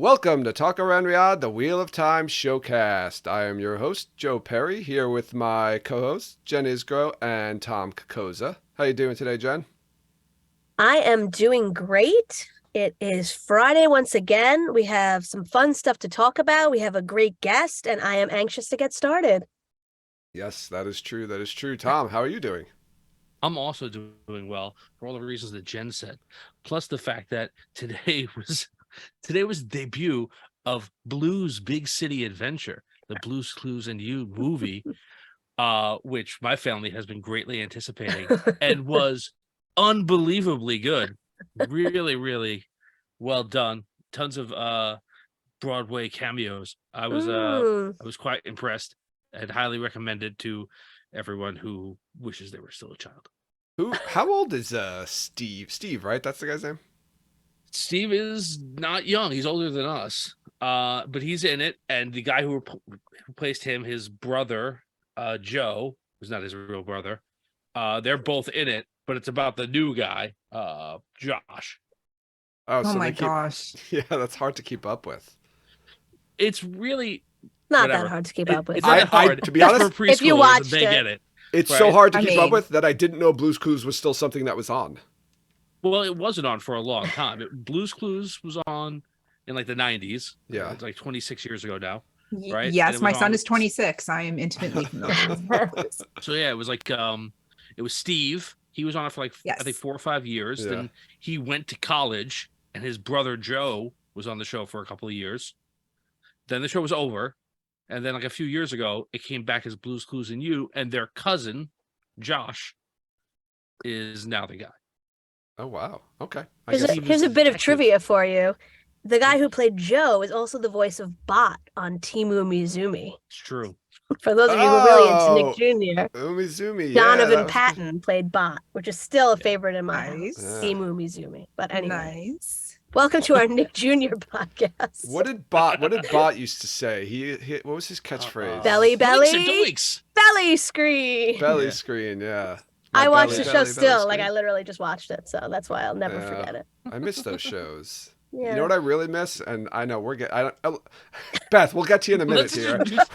Welcome to Talk Around Riyadh, the Wheel of Time showcast. I am your host, Joe Perry, here with my co-hosts, Jen Isgro and Tom Kokoza. How you doing today, Jen? I am doing great. It is Friday once again. We have some fun stuff to talk about. We have a great guest, and I am anxious to get started. Yes, that is true. That is true. Tom, how are you doing? I'm also doing well for all the reasons that Jen said, plus the fact that today was the debut of Blue's Big City Adventure, the Blue's Clues and You movie, which my family has been greatly anticipating and was unbelievably good. Really, really well done. Tons of Broadway cameos. I was quite impressed and highly recommended to everyone who wishes they were still a child. How old is Steve? Steve, right? That's the guy's name? Steve is not young. He's older than us. But he's in it, and the guy who replaced him, his brother, Joe, who's not his real brother, they're both in it, but it's about the new guy, Josh. Oh, so my gosh. Yeah, that's hard to keep up with. It's really Not whatever. that hard to keep up with. It's not hard. To be honest, for if you preschoolers, watched they it. get it. It's Right. so hard to I keep up mean- with that I didn't know Blue's Clues was still something that was on. Well, it wasn't on for a long time. Blue's Clues was on in like the 90s. Yeah. It's like 26 years ago now. Right? And Yes, it my was son on- is 26. I am intimately familiar with this. So yeah, it was like it was Steve. He was on it for like I think Yes. 4 or 5 years. Yeah. Then he went to college, and his brother Joe was on the show for a couple of years. Then the show was over, and then like a few years ago, it came back as Blue's Clues and You, and their cousin Josh is now the guy. Oh, wow. Okay. Here's a bit of trivia for you. The guy who played Joe is also the voice of Bot on Timu Mizumi. It's true. For those of you who are really Oh, into Nick Jr., Umizumi. Yeah, Donovan that was good. Patton played Bot, which is still a favorite in my Nice. house. Yeah. Timu Mizumi. But anyway, Nice. welcome to our Nick Jr. podcast. What did Bot used to say? He what was his catchphrase? Belly, belly. Doinks. Belly screen. Belly Yeah. screen, yeah. I My watched belly, the show belly, still. belly Like I screen. literally just watched it, so that's why I'll never Yeah. forget it. I miss those shows. Yeah. You know what I really miss? And I know we're getting. Beth, we'll get to you in a minute Let's here. just-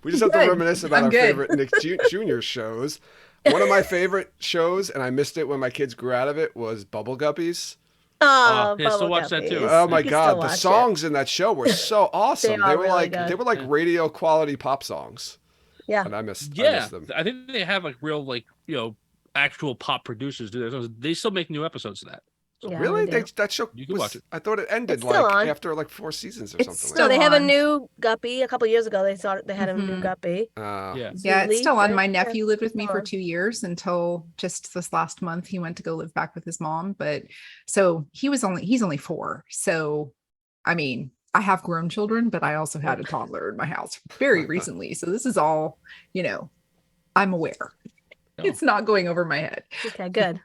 We just have to Good. reminisce about I'm our good. favorite Nick Jr. shows. One of my favorite shows, and I missed it when my kids grew out of it, was Bubble Guppies. Oh, yeah, still Bubble watch that too. Guppies. Oh my You can God, still the watch it. songs in that show were so awesome. are were really like good. they were like Yeah. radio quality pop songs. Yeah. And I missed Yeah, them. I think they have like real actual pop producers do their songs. They still make new episodes of that. Yeah, Really? they do. That show You can was, watch it. I thought it ended It's still like on. after like 4 seasons or It's something. So still they have a on. new Guppy. A couple years ago, they had a new Mhm. Guppy. Yeah. Yeah, it's Zuli, still on. right? My Yeah. nephew lived with me Still for on. 2 years until just this last month. He went to go live back with his mom. But so he's only 4. So I mean, I have grown children, but I also had a toddler in my house very recently. So this is all, I'm aware. Oh. It's not going over my head. Okay, good.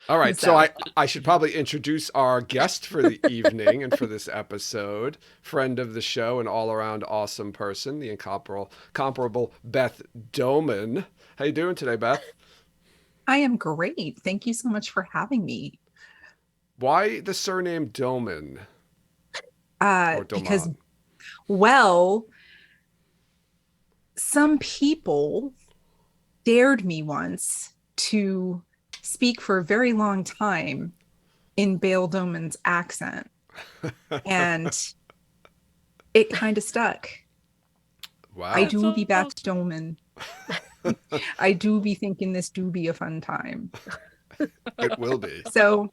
All right, so So- I should probably introduce our guest for the evening and for this episode, friend of the show and all around awesome person, the incomparable Beth Doman. How you doing today, Beth? I am great. Thank you so much for having me. Why the surname Doman or Because, Doman? well, some people dared me once to speak for a very long time in Bale Doman's accent, and it kind of stuck. Wow. I do be Beth Doman. I do be thinking this do be a fun time. It will be. So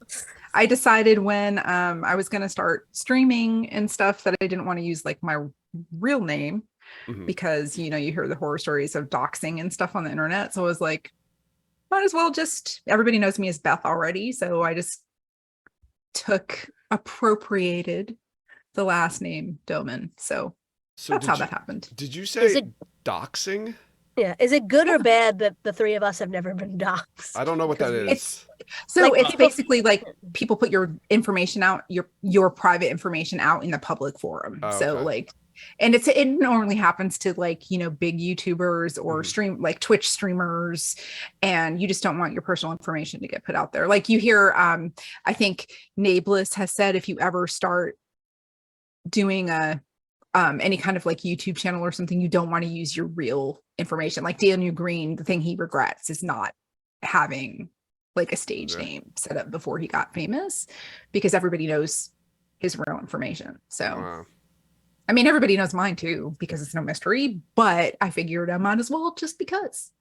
I decided when I was going to start streaming and stuff that I didn't want to use like my real name Mhm. because, you hear the horror stories of doxing and stuff on the internet. So I was like, might as well everybody knows me as Beth already. So I just appropriated the last name Doman. So So that's how that happened. Did you Is say it- doxing? Yeah. Is it good or bad that the three of us have never been doxxed? I don't know what that is. It's- So Like, it's people- basically like people put your information out, your private information out in the public forum. Oh, So okay. like, and it normally happens to like, big YouTubers or Mhm. like Twitch streamers, and you just don't want your personal information to get put out there. Like you hear, I think Nablus has said, if you ever start doing a any kind of like YouTube channel or something, you don't want to use your real information. Like Daniel Green, the thing he regrets is not having like a stage name set up before he got famous, because everybody knows his real information. So Wow. I mean, everybody knows mine too, because it's no mystery, but I figured I might as well just because.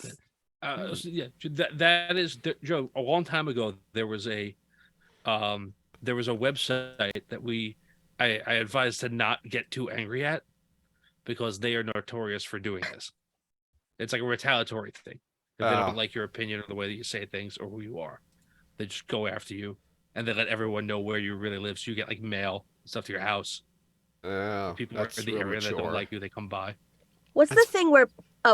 So yeah, that is Joe. A long time ago, there was a website that I advised to not get too angry at, because they are notorious for doing this. It's like a retaliatory thing. If they don't like your opinion or the way that you say things or who you are, they just go after you, and they let everyone know where you really live. So you get like mail and stuff to your house. People are in the area that don't like you, they come by. What's the thing where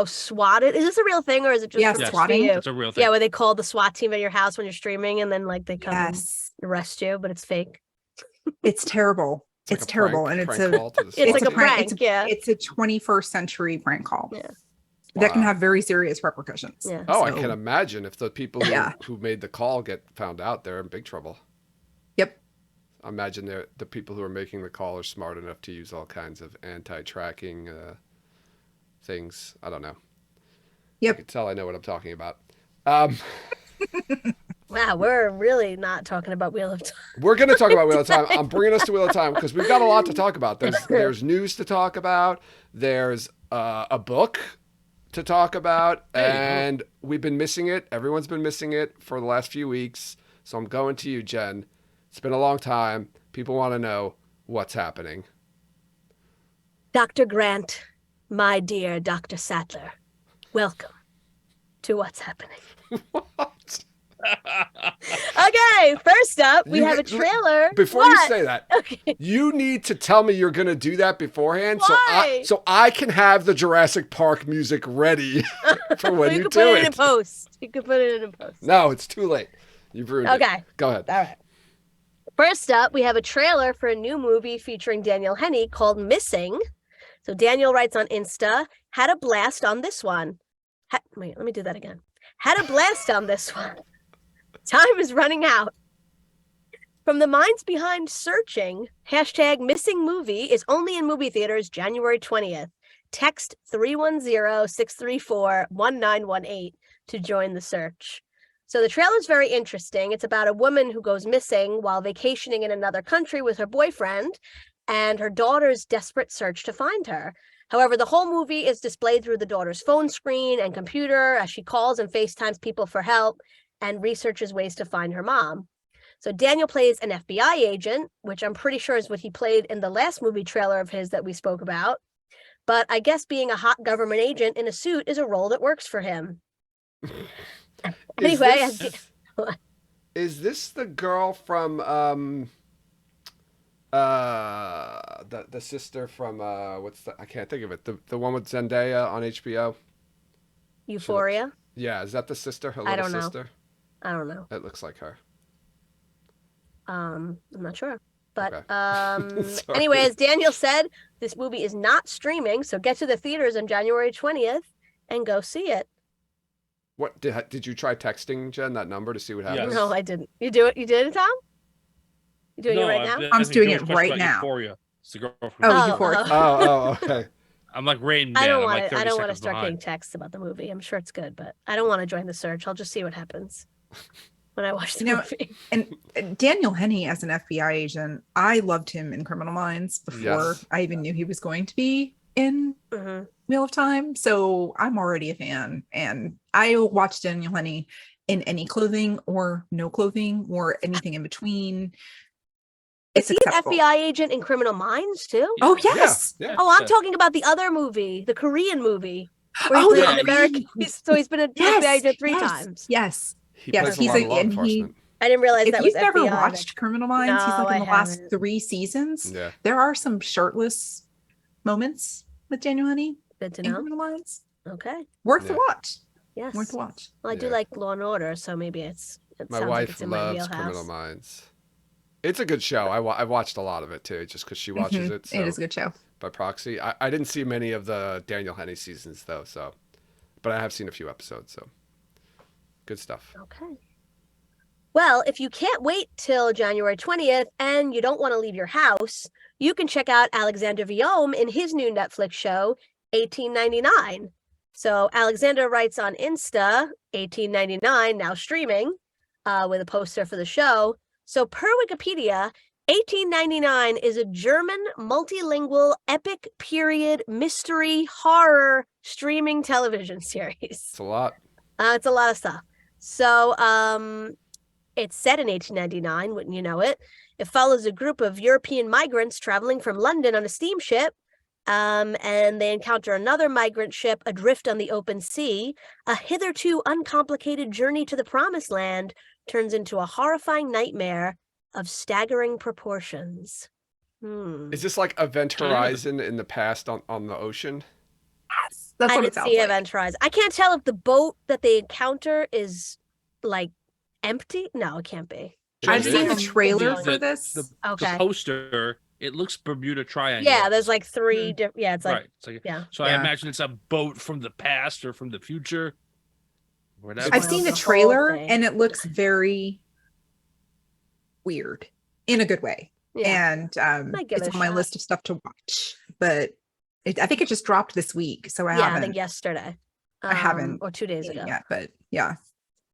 swatted? Is this a real thing, or is it just Yes, swatting? you? It's a real thing. Yeah, where they call the SWAT team at your house when you're streaming, and then like they come and Yes, arrest you, but it's fake. it's terrible. It's like a terrible, prank- and it's prank a call to the It's SWAT like a team. prank. Yeah. it's a 21st century prank call. Yeah. That can Wow. have very serious repercussions. Yeah. Oh, I So- can imagine if the people Yeah. who made the call get found out, they're in big trouble. Yep. I imagine the people who are making the call are smart enough to use all kinds of anti-tracking things. I don't know. Yep. I can tell I know what I'm talking about. Wow, we're really not talking about Wheel of Time. We're going to talk about Wheel of Time. I'm bringing us to Wheel of Time because we've got a lot to talk about. There's news to talk about. There's a book to talk about, and we've been missing it. Everyone's been missing it for the last few weeks. So I'm going to you, Jen. It's been a long time. People want to know what's happening. Dr. Grant, my dear Dr. Sattler, welcome to What's Happening. What? Okay, first up, we have a trailer. Before you What? say that, Okay. you need to tell me you're going to do that beforehand, Why? so I can have the Jurassic Park music ready for when you could do put it it. in post. You could put it in post. No, it's too late. You've ruined it. Okay. Go ahead. All right. First up, we have a trailer for a new movie featuring Daniel Henney called Missing. So Daniel writes on Insta, had a blast on this one. Wait, let me do that again. Had a blast on this one. Time is running out. From the minds behind Searching, #MissingMovie is only in movie theaters January 20th. Text 310-634-1918 to join the search. So the trailer is very interesting. It's about a woman who goes missing while vacationing in another country with her boyfriend and her daughter's desperate search to find her. However, the whole movie is displayed through the daughter's phone screen and computer as she calls and FaceTimes people for help and researches ways to find her mom. So Daniel plays an FBI agent, which I'm pretty sure is what he played in the last movie trailer of his that we spoke about. But I guess being a hot government agent in a suit is a role that works for him. Anyway, Is this the girl from the sister from I can't think of it. The one with Zendaya on HBO? Euphoria? Yeah, is that the sister? Her I little don't know. sister? I don't know. It looks like her. I'm not sure. But Okay. Sorry. anyway, as Daniel said, this movie is not streaming, so get to the theaters on January 20th and go see it. What did you try texting Jen that number to see what happens? Yes. No, I didn't. You do it? You did it, Tom? You doing it right now? I'm doing it right now. Euphoria. It's the girl from Oh, Euphoria. Oh, okay. I'm like Rain Man. I don't I'm want like to. 30 I don't want to seconds start behind. getting texts about the movie. I'm sure it's good, but I don't want to join the search. I'll just see what happens when I watch the You know, movie. And Daniel Henney as an FBI agent, I loved him in Criminal Minds before Yes. I even knew he was going to be in Mhm. Wheel of Time. So I'm already a fan, and I watch Daniel Henney in any clothing or no clothing or anything in between. Is It's he an acceptable. FBI agent in Criminal Minds too? Oh yes. Yeah. Oh, I'm Yeah. talking about the other movie, the Korean movie. Where he Oh, played the an American. Korean. So he's been an Yes, FBI agent 3 yes, times. Yes. He Yes, plays he's a lot a- of law and he- enforcement. I didn't realize If that was you've never FBI. watched Criminal Minds, he's No, like in I the last haven't. 3 seasons. Yeah. There are some shirtless moments with Daniel Henney Good to in know. Criminal Minds. Okay. Worth Yeah. the watch. Yes. Worth the watch. Well, I do Yeah. like Law and Order, so maybe it My sounds like wife it's in my loves Criminal wheelhouse. Minds. It's a good show. I've watched a lot of it too, just because she watches Mhm. it. So It is a good show. by proxy. I didn't see many of the Daniel Henney seasons though, but I have seen a few episodes. So good stuff. Okay. Well, if you can't wait till January 20th and you don't want to leave your house, you can check out Alexander Viome in his new Netflix show, 1899. So Alexander writes on Insta, 1899, now streaming, with a poster for the show. So per Wikipedia, 1899 is a German multilingual epic period mystery horror streaming television series. It's a lot. It's a lot of stuff. So, it's set in 1899, wouldn't you know it? It follows a group of European migrants traveling from London on a steamship, and they encounter another migrant ship adrift on the open sea. A hitherto uncomplicated journey to the promised land turns into a horrifying nightmare of staggering proportions. Is this like Event Horizon in the past on the ocean? Yes, that's I what it didn't sounds see like. Event Horizon. I can't tell if the boat that they encounter is like empty. No, it can't be. I've It seen the is. trailer The- for the- this. The Okay. poster, it looks Bermuda Triangle. Yeah, there's like three different. Yeah, it's like right. It's like, yeah. So I Yeah. imagine it's a boat from the past or from the future. Whatever. I've Well, seen the the whole trailer thing. and it looks very weird in a good way. Yeah. And Might give it's it a on my shot. list of stuff to watch. But I think it just dropped this week, so I Yeah, I haven't think yesterday. I haven't or 2 days seen it ago. yet. But yeah,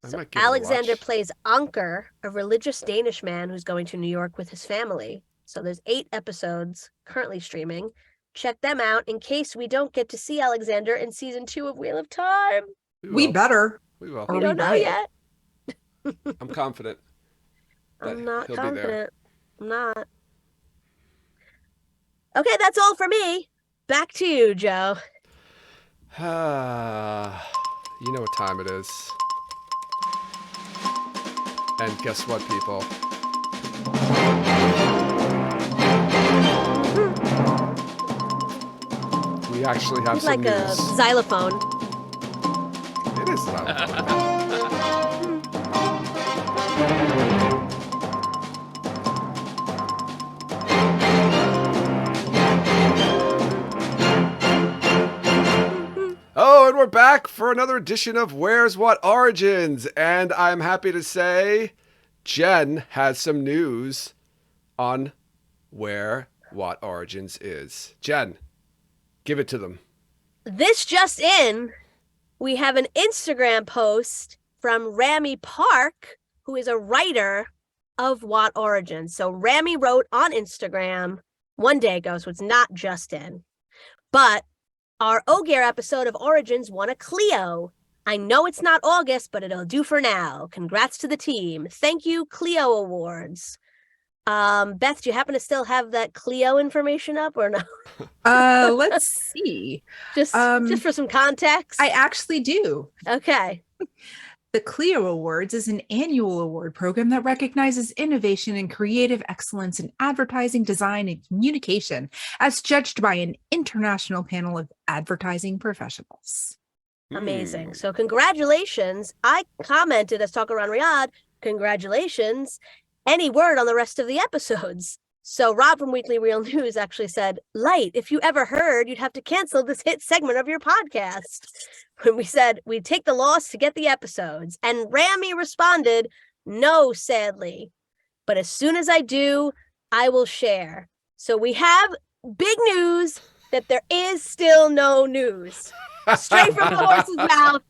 I So might give it a Alexander watch. plays Anker, a religious Danish man who's going to New York with his family. So there's 8 episodes currently streaming. Check them out in case we don't get to see Alexander in season 2 of Wheel of Time. we will. better. We will. Or We we don't know might. yet. I'm confident. that I'm not he'll be there. confident. I'm not. Okay, that's all for me. Back to you, Joe. You know what time it is. And guess what, people? We actually have It's some like a news. xylophone. It is xylophone. Oh, and we're back for another edition of Where's What Origins. And I'm happy to say Jen has some news on where What Origins is. Jen, give it to them. This just in, we have an Instagram post from Rami Park, who is a writer of What Origins. So Rami wrote on Instagram 1 day ago, so it's not just in. But our Ogier episode of Origins won a Clio. I know it's not August, but it'll do for now. Congrats to the team. Thank you, Clio Awards. Beth, do you happen to still have that Clio information up or no? Let's see. Just for some context. I actually do. Okay. The Clio Awards is an annual award program that recognizes innovation and creative excellence in advertising, design, and communication, as judged by an international panel of advertising professionals. Amazing. So congratulations. I commented as Talk Around Riyadh, congratulations. Any word on the rest of the episodes? So Rob from Weekly Real News actually said, Light, if you ever heard, you'd have to cancel this hit segment of your podcast. When we said we'd take the loss to get the episodes. And Rami responded, no, sadly. But as soon as I do, I will share. So we have big news that there is still no news. Straight from the horse's mouth,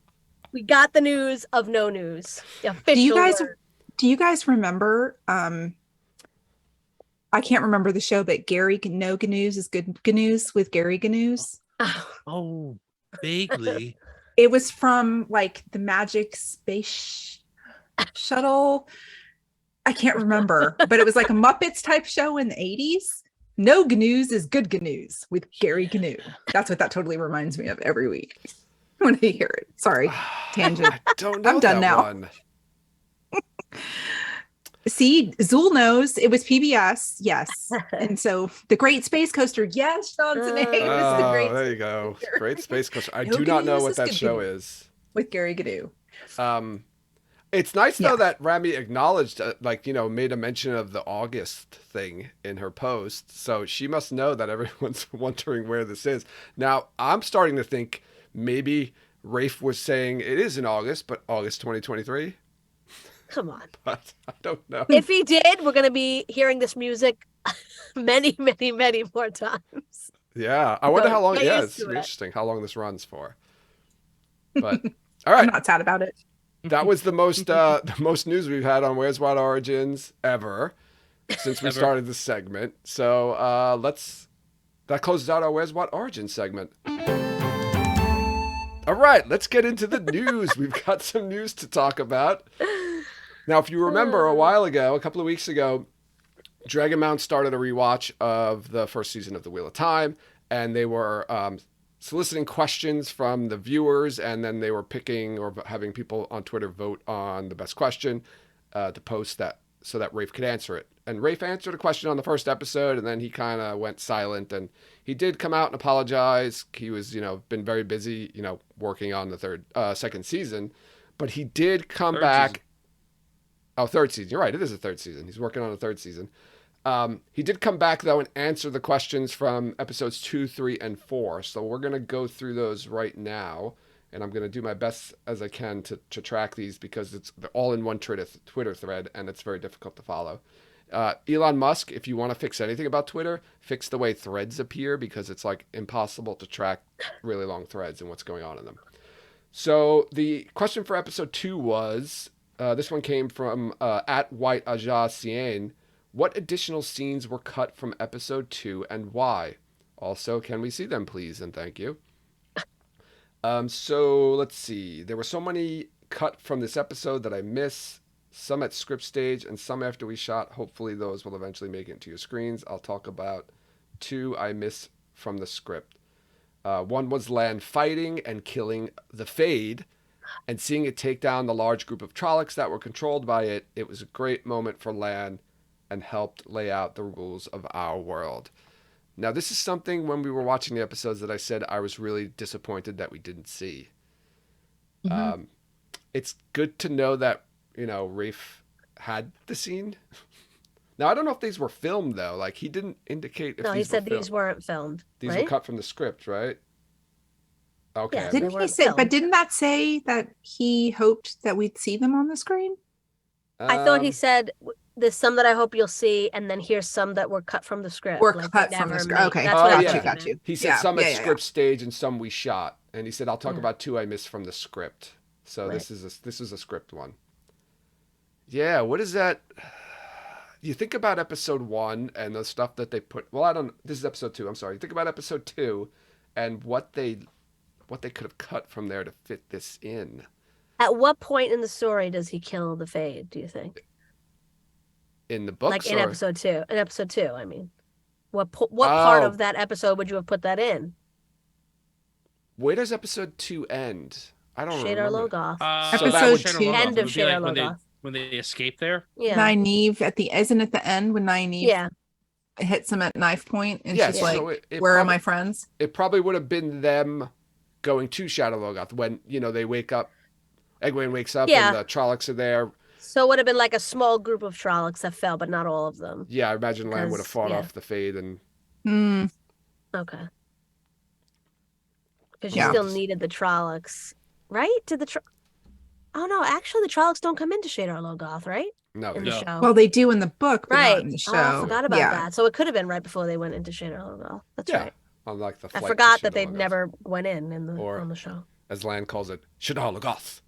we got the news of no news. The official word. Do you guys remember? I can't remember the show, but Gary No Gnews is Good Gnews with Gary Gnews. Oh, vaguely. It was from like the Magic Space Shuttle. I can't remember, but it was like a Muppets type show in the 80s. No Gnews is Good Gnews with Gary Gnu. That's what that totally reminds me of every week when I hear it. Sorry, tangent. I don't know I'm done that now. one. See, Zool knows it was PBS, yes. And so the Great Space Coaster, yes, Sean's name is the Oh, Great there you Space go. Coaster Great Space Coaster. I No do not know Gnews what is that Good show Gnews. is. with Gary Gnu. It's nice Yeah. though that Rami acknowledged, made a mention of the August thing in her post. So she must know that everyone's wondering where this is. Now I'm starting to think maybe Rafe was saying it is in August, but August 2023. Come on. but I don't know. If he did, we're going to be hearing this music many, many, many more times. Yeah, I wonder So how long. get Yeah, used it's to it. interesting how long this runs for. But all I'm right, not sad about it. that was the most news we've had on Where's What Origins ever since we Ever. started this segment. So that closes out our Where's What Origins segment. All right, let's get into the news. We've got some news to talk about. Now, if you remember a while ago, a couple of weeks ago, Dragon Mount started a rewatch of the first season of The Wheel of Time, and they were soliciting questions from the viewers, and then they were picking or having people on Twitter vote on the best question to post that so that Rafe could answer it. And Rafe answered a question on the first episode, and then he kind of went silent. And he did come out and apologize. He was, been very busy, working on the second season, but he did come Third back. season. Oh, third season. You're right. It is a third season. He's working on a third season. He did come back, though, and answer the questions from episodes 2, 3, and 4. So we're going to go through those right now. And I'm going to do my best as I can to track these because they're all in one Twitter thread, and it's very difficult to follow. Elon Musk, if you want to fix anything about Twitter, fix the way threads appear because it's like impossible to track really long threads and what's going on in them. So the question for episode 2 was, this one came from at White Aja Cien. What additional scenes were cut from episode 2 and why? Also, can we see them, please? And thank you. So let's see. There were so many cut from this episode that I miss. Some at script stage and some after we shot. Hopefully those will eventually make it into your screens. I'll talk about 2 I miss from the script. One was Lan fighting and killing the Fade and seeing it take down the large group of Trollocs that were controlled by it. It was a great moment for Lan and helped lay out the rules of our world. Now, this is something when we were watching the episodes that I said I was really disappointed that we didn't see. Mm-hmm. It's good to know that, Rafe had the scene. Now, I don't know if these were filmed, though. Like, he didn't indicate if No, he these said were filmed. these weren't filmed. These right? were cut from the script, right? Okay. Yeah, Didn't they he weren't say? But filmed. didn't that say that he hoped that we'd see them on the screen? I thought he Um, said there's some that I hope you'll see, and then here's some that were cut from the script. Or like cut they from the never script. made. Okay, That's Oh, what I yeah. thought he got meant. you. He said Yeah, some at yeah, yeah. script stage and some we shot. And he said, I'll talk Yeah. about 2 I missed from the script. So Right. this is a script one. Yeah, what is that? You think about episode 1 and the stuff that they put. Well, this is episode 2. I'm sorry. You think about episode 2 and what they could have cut from there to fit this in. At what point in the story does he kill the Fade, do you think? In the books, Like in or episode 2. In episode 2, I mean. What part of that episode would you have put that in? where does episode 2 end? I don't Shadar remember. Logoth. So that Episode would- Shadow 2? Logoth. End It of would be like Shadar when they escape there. Yeah. Nynaeve isn't it the end when Nynaeve Yeah. hits him at knife point and Yeah, she's so like, it "Where are probably- my friends?" It probably would have been them going to Shadow Logoth when, they wake up. Egwene wakes up Yeah. and the Trollocs are there. So it would have been like a small group of Trollocs that fell, but not all of them. Yeah, I imagine Lan would have 'Cause, fought yeah. off the Fade and Hmm. Okay. Because you Yeah. still needed the Trollocs, right? Oh no, actually the Trollocs don't come into Shadar Logoth, right? no. In they- the No. show. Well, they do in the book, but not right. in the show. Oh, I forgot about Yeah. that. So it could have been right before they went into Shadar Logoth. That's Yeah. right. Unlike the I flight to forgot that Shadar they Logoth, never went in Or- on the show. as Lan calls it, Shadar Logoth.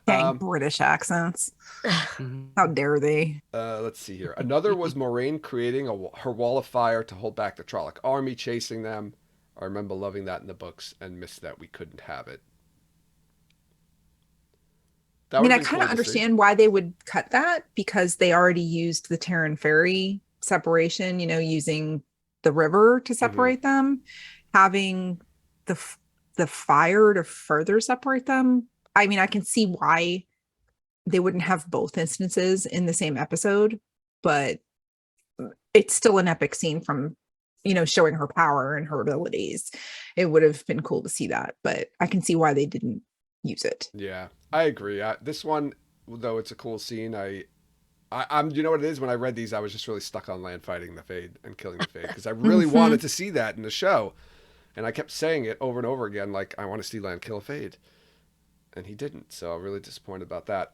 Dang Um, British accents. Mhm. How dare they? Let's see here. Another was Moraine creating her wall of fire to hold back the Trolloc army, chasing them. I remember loving that in the books and missed that we couldn't have it. That I mean, I would've been kind of cool to see. understand why they would cut that because they already used the Terran Ferry separation, using the river to separate them. Having the fire to further separate them. I mean, I can see why they wouldn't have both instances in the same episode, but it's still an epic scene from, showing her power and her abilities. It would have been cool to see that, but I can see why they didn't use it. Yeah, I agree. This one, though it's a cool scene, I'm you know what it is? When I read these, I was just really stuck on Lan fighting the Fade and killing the Fade because I really wanted to see that in the show, and I kept saying it over and over again, like I want to see Lan kill a Fade, and he didn't. So I'm really disappointed about that.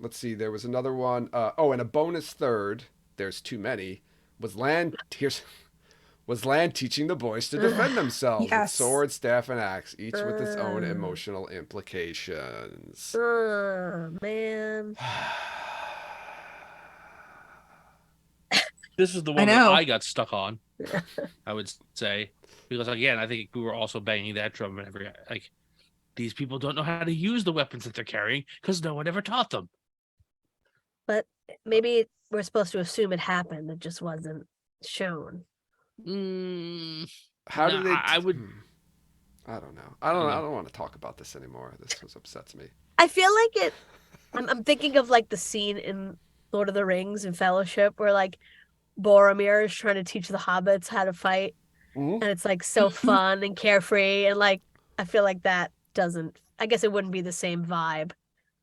Let's see. There was another one. And a bonus third. There's too many. Was Land teaching the boys to defend themselves with Yes. sword, staff, and axe, each with its own emotional implications. Oh, man. This is the I one that know. I got stuck on, I would say. Because again, I think we were also banging that drum whenever like these people don't know how to use the weapons that they're carrying because no one ever taught them. But maybe we're supposed to assume it happened. It just wasn't shown. How No, do they? I would. I don't know. I don't want to talk about this anymore. This upsets me. I feel like it. I'm thinking of like the scene in Lord of the Rings and Fellowship where like Boromir is trying to teach the hobbits how to fight, Mhm. and it's like so fun and carefree, and like I feel like that doesn't. I guess it wouldn't be the same vibe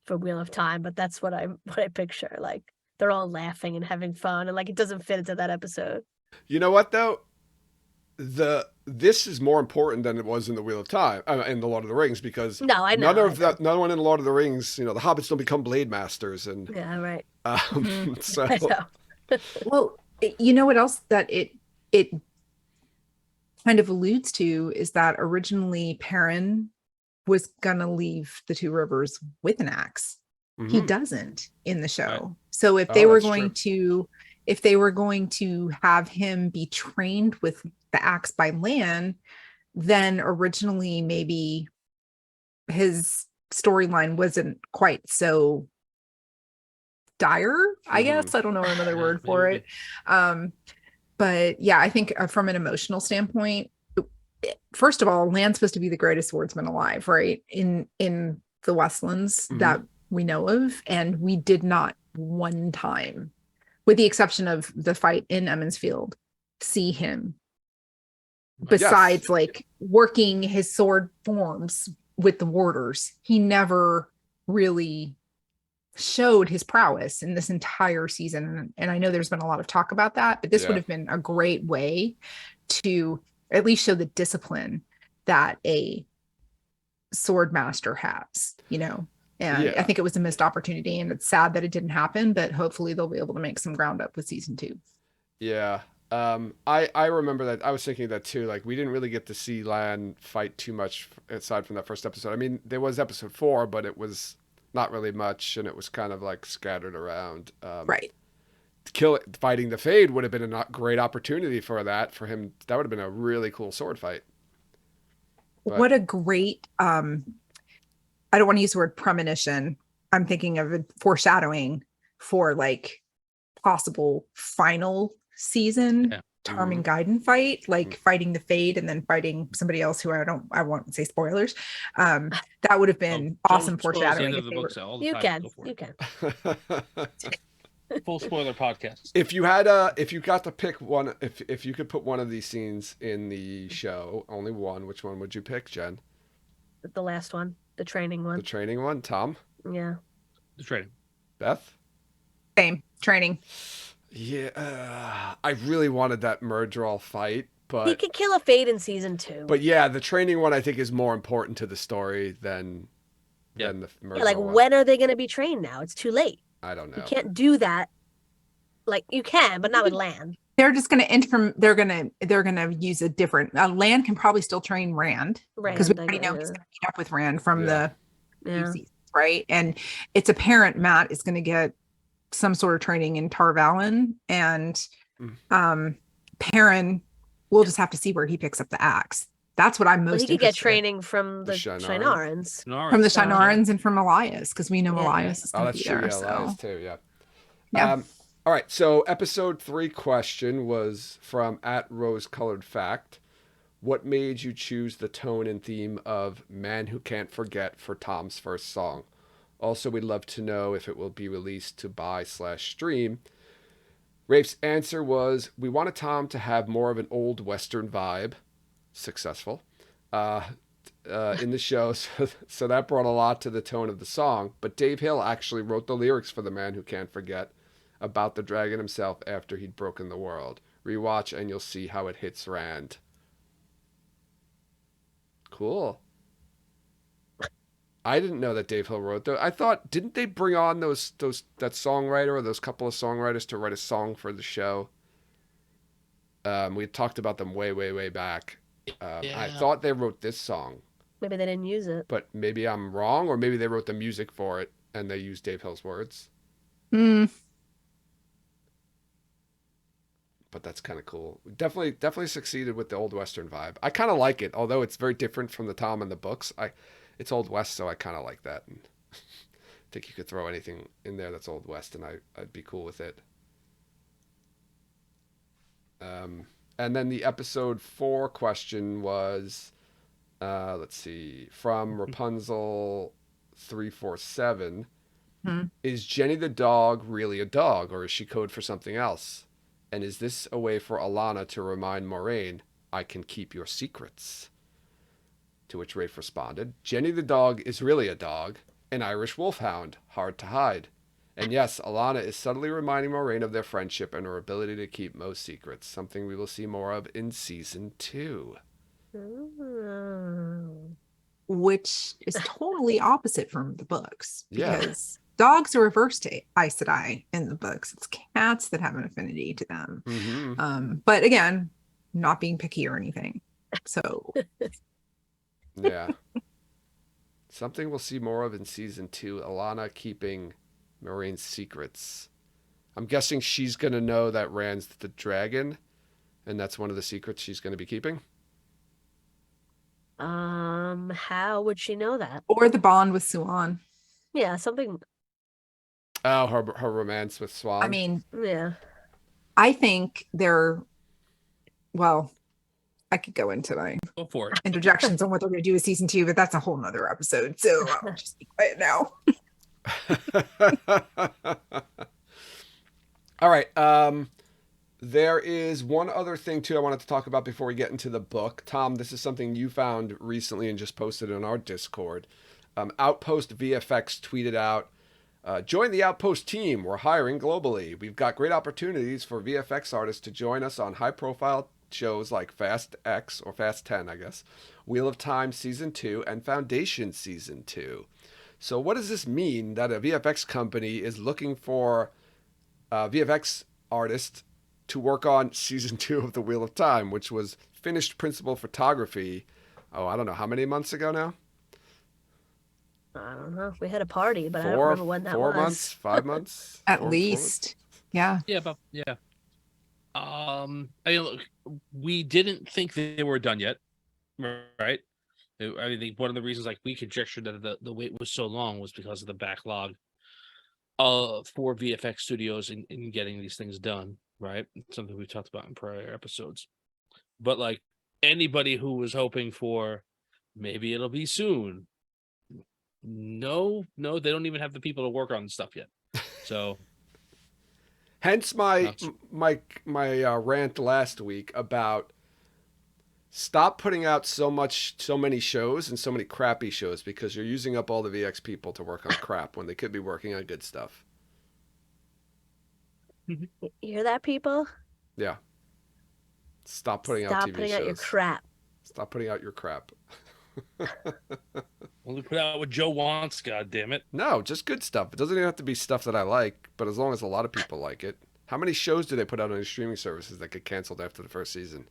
for Wheel of Time, but that's what I picture. Like they're all laughing and having fun, and like it doesn't fit into that episode. You know what though? This is more important than it was in the Wheel of Time, in the Lord of the Rings, because No, I know. none one in the Lord of the Rings. The hobbits don't become blade masters, and Yeah, right. so I know. Well, you know what else that it kind of alludes to is that originally Perrin was gonna leave the Two Rivers with an axe. He Mhm. doesn't in the show. Right. So if Oh, they were that's going to have him be trained with the axe by Lan, then originally maybe his storyline wasn't quite so dire, I guess. I don't know another Yeah, word for maybe. it. But yeah, I think from an emotional standpoint, first of all, Lan's supposed to be the greatest swordsman alive, right? In the Westlands that we know of, and we did not one time, with the exception of the fight in Emmons Field, see him besides like working his sword forms with the warders. He never really showed his prowess in this entire season. And I know there's been a lot of talk about that, but this would have been a great way to at least show the discipline that a sword master has, And I think it was a missed opportunity, and it's sad that it didn't happen, but hopefully they'll be able to make some ground up with season 2. Yeah. I remember that. I was thinking that too. Like, we didn't really get to see Lan fight too much aside from that first episode. I mean, there was episode 4, but it was not really much, and it was kind of like scattered around. Right. Fighting the Fade would have been a great opportunity for him. That would have been a really cool sword fight. But what a great, I don't want to use the word premonition. I'm thinking of a foreshadowing for like possible final season Tarmin fight, like fighting the Fade and then fighting somebody else who I won't say spoilers. That would have been awesome foreshadowing. You can. Full spoiler podcast. If you got to pick one, if you could put one of these scenes in the show, only one, which one would you pick, Jen? The last one, the training one. The training one, Tom? Yeah. The training. Beth? Same, training. Yeah, I really wanted that Murdral fight, but he could kill a Fade in season 2. But yeah, the training one I think is more important to the story than the Murdral like one. When are they going to be trained now? It's too late. I don't know. You can't do that. Like you can, but not with Lan. They're just going to they're going to use a different. Lan can probably still train Rand because we already know he's going to meet up with Rand from the seasons, right? And it's apparent Matt is going to get some sort of training in Tar Valon, and Perrin, we'll just have to see where he picks up the axe. That's what I'm most interested. He could get training from the Shienarans. From the Shienarans and from Elias, because we know Elias is going to be there. Elias too, yeah. All right, so episode 3 question was from @RoseColoredFact. What made you choose the tone and theme of Man Who Can't Forget for Tom's first song? Also, we'd love to know if it will be released to buy/stream. Rafe's answer was, we wanted Tom to have more of an old Western vibe. Successful. In the show, so that brought a lot to the tone of the song. But Dave Hill actually wrote the lyrics for The Man Who Can't Forget about the dragon himself after he'd broken the world. Rewatch and you'll see how it hits Rand. Cool. I didn't know that Dave Hill wrote those. I thought, didn't they bring on that songwriter or those couple of songwriters to write a song for the show? We had talked about them way, way, way back. I Yeah. thought they wrote this song, Maybe they didn't use it. but maybe I'm wrong, or maybe they wrote the music for it and they used Dave Hill's words. Hmm. But that's kind of cool. Definitely succeeded with the old western vibe. I kind of like it, although it's very different from the Tom in the books. It's old west, so I kind of like that. And I think you could throw anything in there that's old west, and I'd be cool with it. And then the episode 4 question was, let's see, from Rapunzel 347. Is Jenny the dog really a dog, or is she code for something else? And is this a way for Alana to remind Moraine, I can keep your secrets? To which Rafe responded, Jenny the dog is really a dog, an Irish wolfhound, hard to hide. And yes, Alana is subtly reminding Moraine of their friendship and her ability to keep most secrets, something we will see more of in season 2. Which is totally opposite from the books, Yeah. because dogs are reversed to Aes Sedai in the books. It's cats that have an affinity to them. Mm-hmm. But again, not being picky or anything. So Yeah. Something we'll see more of in season 2, Alana keeping Moraine's secrets. I'm guessing she's going to know that Rand's the dragon, and that's one of the secrets she's going to be keeping. How would she know that? or the bond with Suan. Yeah, something. Oh, her romance with Swan. I mean, Yeah. I think well, I could go into my Go for it. interjections on what they're going to do with season 2, but that's a whole nother episode. So I'll just be quiet now. All right. There is one other thing too I wanted to talk about before we get into the book. Tom, this is something you found recently and just posted on our Discord. Outpost VFX tweeted out, join the Outpost team. We're hiring globally. We've got great opportunities for VFX artists to join us on high-profile shows like Fast X, or Fast 10, I guess, Wheel of Time Season 2, and Foundation Season 2. So what does this mean that a VFX company is looking for VFX artists to work on Season 2 of The Wheel of Time, which was finished principal photography, I don't know, how many months ago now? I don't know. We had a party, but I don't remember when that 4 was. months, 5 months? At 4 least. Yeah. Yeah, but yeah. I mean, look, we didn't think they were done yet, right? I think one of the reasons, like, we conjectured that the wait was so long was because of the backlog for VFX studios in getting these things done, right? Something we've talked about in prior episodes. But like anybody who was hoping for maybe it'll be soon, no, they don't even have the people to work on stuff yet. So Hence my rant last week about stop putting out so many shows and so many crappy shows, because you're using up all the VX people to work on crap when they could be working on good stuff. You hear that, people? Yeah. Stop putting out Stop TV putting shows. out your crap. Stop putting out your crap. only put out what Joe wants, god damn it. No, just good stuff. It doesn't even have to be stuff that I like, but as long as a lot of people like it. How many shows do they put out on these streaming services that get canceled after the first season?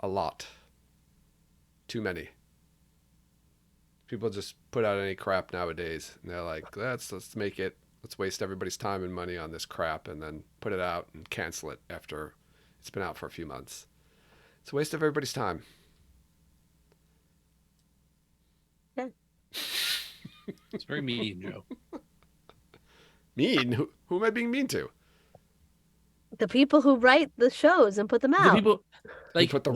A lot. Too many. People just put out any crap nowadays, and they're like, let's make it. Let's waste everybody's time and money on this crap, and then put it out and cancel it after it's been out for a few months. It's a waste of everybody's time. Yeah. It's very mean, Joe. Mean? Who am I being mean to? The people who write the shows and put them The out. people, like, Who put the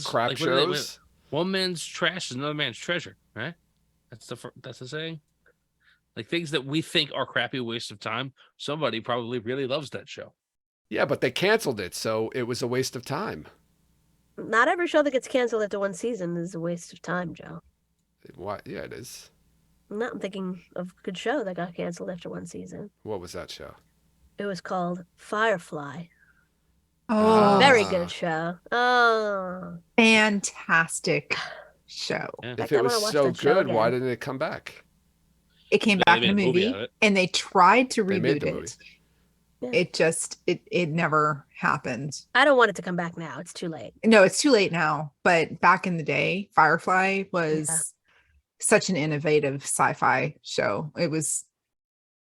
crap like, shows? one man's trash is another man's treasure, right? That's the saying. Like, things that we think are crappy waste of time, somebody probably really loves that show. Yeah, but they canceled it, so it was a waste of time. Not every show that gets canceled after one season is a waste of time, Joe. Why? Yeah, it is. I'm thinking of a good show that got canceled after one season. What was that show? It was called Firefly. Oh, Very good show. Oh. fantastic show. Yeah. If I it was wanna watch so that show good, why again. didn't it come back? It came They back made in a a movie movie, out of it. and they tried to They made reboot the movie. it. Yeah. It just it never happened. I don't want it to come back now. It's too late. No, it's too late now. But back in the day, Firefly was Yeah. such an innovative sci-fi show. It was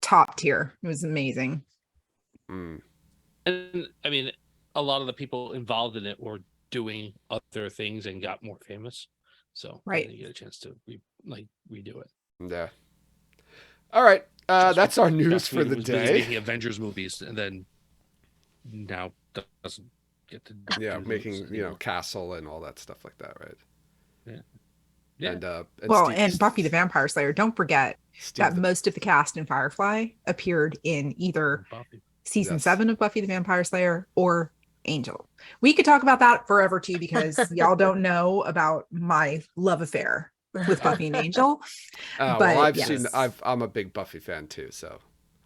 top tier. It was amazing. Mm. And I mean, a lot of the people involved in it were doing other things and got more famous. So Right. they didn't get a chance to redo it. Yeah. All right. Just That's our because news Joss for Whedon the was busy day. making Avengers movies, and then now doesn't get to Yeah, do making those anymore. Castle and all that stuff like that, right? Yeah. And Buffy the Vampire Slayer. Don't forget that the- most of the cast in Firefly appeared in either Buffy. season Yes. 7 of Buffy the Vampire Slayer or Angel. We could talk about that forever too, because y'all don't know about my love affair with Buffy and Angel. well, but I'm a big Buffy fan too, so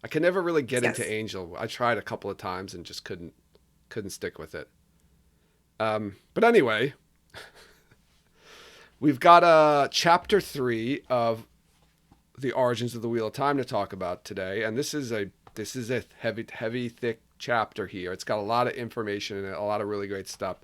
I can never really get Yes. into Angel. I tried a couple of times and just couldn't stick with it. But anyway, we've got chapter 3 of the Origins of the Wheel of Time to talk about today, and this is a heavy, thick chapter here. It's got a lot of information in it, a lot of really great stuff.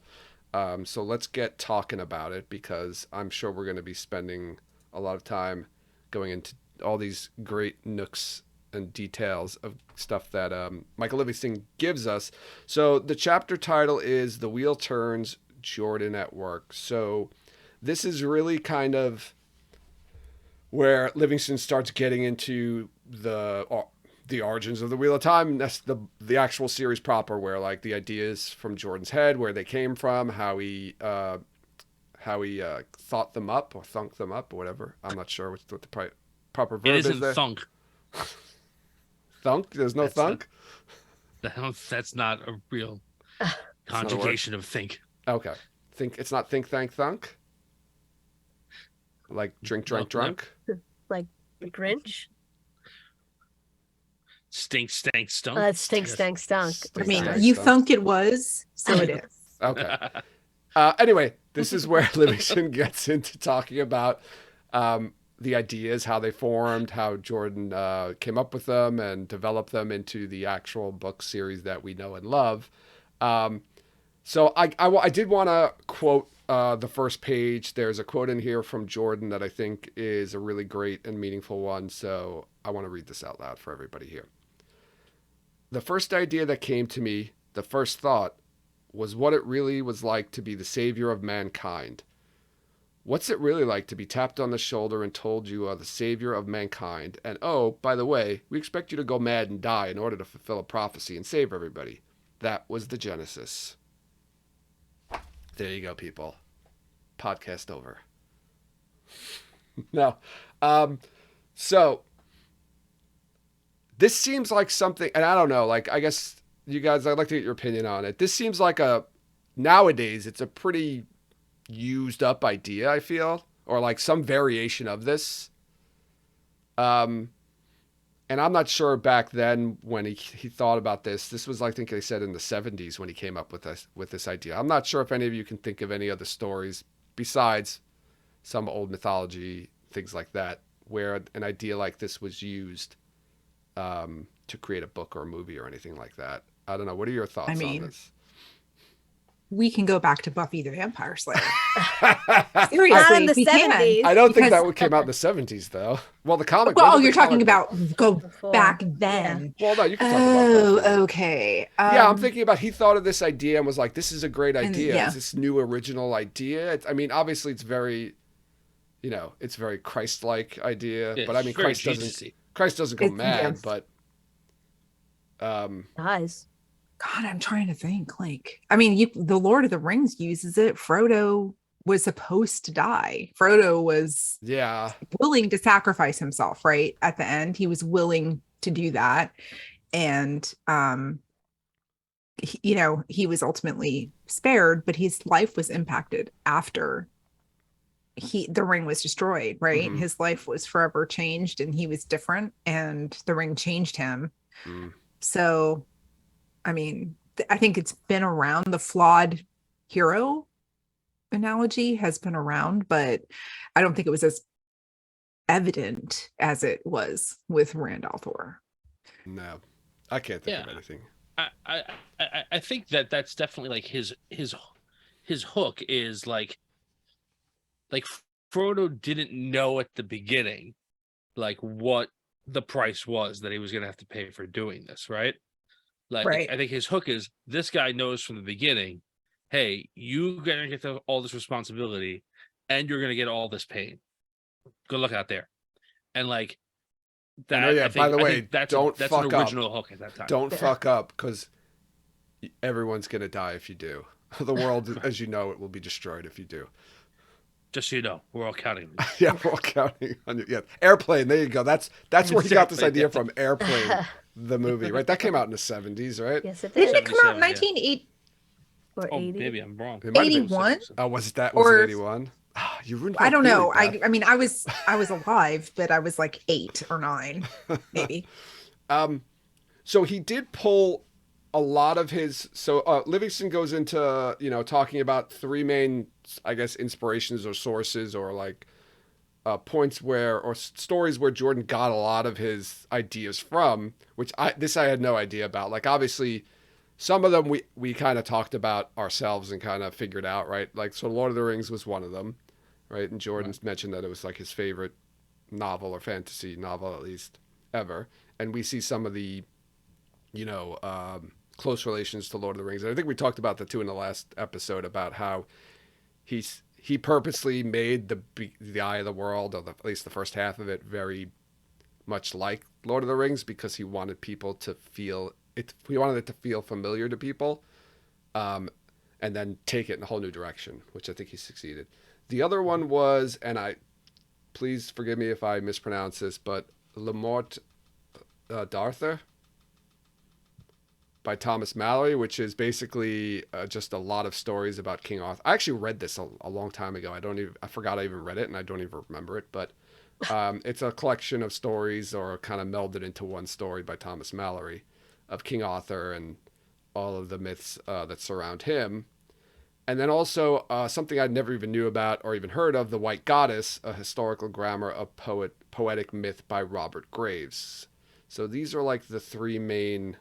So let's get talking about it, because I'm sure we're going to be spending a lot of time going into all these great nooks and details of stuff that Michael Livingston gives us. So the chapter title is The Wheel Turns, Jordan at Work. So this is really kind of where Livingston starts getting into the origins of the Wheel of Time. That's the actual series proper, where like the ideas from Jordan's head, where they came from, how he thought them up or thunk them up or whatever. I'm not sure what the proper verb It is isn't there. thunk. Thunk? There's no That's thunk? That's not a real not a word? conjugation of think. Okay. It's not think, thank, thunk? Like drink, drank, No, drunk? Like the Grinch. Stink, stank, stunk. Stink, Yes. stank, stunk. Stink, I mean, stank, you stunk. thunk it was, so it is. Okay. Anyway, this is where Livingston gets into talking about the ideas, how they formed, how Jordan came up with them and developed them into the actual book series that we know and love. So I did want to quote the first page. There's a quote in here from Jordan that I think is a really great and meaningful one. So I want to read this out loud for everybody here. The first idea that came to me, the first thought, was what it really was like to be the savior of mankind. What's it really like to be tapped on the shoulder and told you are the savior of mankind? And oh, by the way, we expect you to go mad and die in order to fulfill a prophecy and save everybody. That was the Genesis. There you go, people. Podcast over. No. So this seems like something, and I don't know, like, I guess you guys, I'd like to get your opinion on it. This seems like nowadays, it's a pretty used up idea, I feel, or like some variation of this. And I'm not sure back then when he thought about this. This was, I think they said in the 70s when he came up with this idea. I'm not sure if any of you can think of any other stories besides some old mythology, things like that, where an idea like this was used to create a book or a movie or anything like that. I don't know. What are your thoughts on this? We can go back to Buffy the Vampire Slayer. Not Seriously, in the we can. 70s. I don't think Because- that one came out in the 70s, though. Well, the comic. Well, when did you're the talking comic about go Before. back Yeah. then. Well, no, you can talk about before. Oh, okay. Yeah, I'm thinking about he thought of this idea and was like, "This is a great And, idea. yeah. It's this new original idea." I mean, obviously, it's very, it's very Christ-like idea. Yeah, but I mean, it's very Christ doesn't go It's- mad. yes. But Dies. God, I'm trying to think. Like, I mean, the Lord of the Rings uses it. Frodo was supposed to die. Frodo was yeah, willing to sacrifice himself, right? At the end, he was willing to do that. And he was ultimately spared, but his life was impacted after the ring was destroyed, right? Mhm. His life was forever changed and he was different, and the ring changed him. So, I mean, I think it's been around, the flawed hero analogy has been around, but I don't think it was as evident as it was with Rand al'Thor. No, I can't think of Yeah. anything. I think that's definitely like his hook is like Frodo didn't know at the beginning like what the price was that he was going to have to pay for doing this, right? Like Right. I think his hook is this guy knows from the beginning, hey, you're going to get all this responsibility and you're going to get all this pain. Good luck out there. And like I know, that, yeah. By the I way, think that's don't an fuck original up. hook at that time. Don't Yeah. fuck up, because everyone's gonna die if you do. The world, as you know, it will be destroyed if you do. Just so you know, we're all counting on you. Yeah, we're all counting on you. Yeah, Airplane. There you go. That's where he got this Airplane, idea yeah. from. Airplane, the movie, right? That came out in the 70s, right? Yes, it Didn't did. it come out in 77, yeah. 1980? Or Oh, 80. maybe I'm wrong. It might have been. 81? Oh, was it that? Or- Was it 81? You ruined my I don't theory, know. Beth. I mean, I was alive, but I was like 8 or 9, maybe. So he did pull a lot of his. So Livingston goes into talking about three main, I guess, inspirations or sources or like points where or stories where Jordan got a lot of his ideas from, which I had no idea about. Like obviously, some of them we kind of talked about ourselves and kind of figured out, right? Like so, Lord of the Rings was one of them, right? And Jordan's mentioned that it was like his favorite novel or fantasy novel at least ever. And we see some of the close relations to Lord of the Rings. And I think we talked about that too in the last episode about how he purposely made the Eye of the World, or at least the first half of it, very much like Lord of the Rings because he wanted people to feel it. He wanted it to feel familiar to people, and then take it in a whole new direction, which I think he succeeded. The other one was, and please forgive me if I mispronounce this, but Le Morte d'Arthur by Thomas Mallory, which is basically just a lot of stories about King Arthur. I actually read this a long time ago. I forgot I even read it, and I don't even remember it. But it's a collection of stories, or kind of melded into one story by Thomas Mallory, of King Arthur and all of the myths that surround him. And then also something I never even knew about or even heard of, The White Goddess, a historical grammar of poetic myth by Robert Graves. So these are like the three main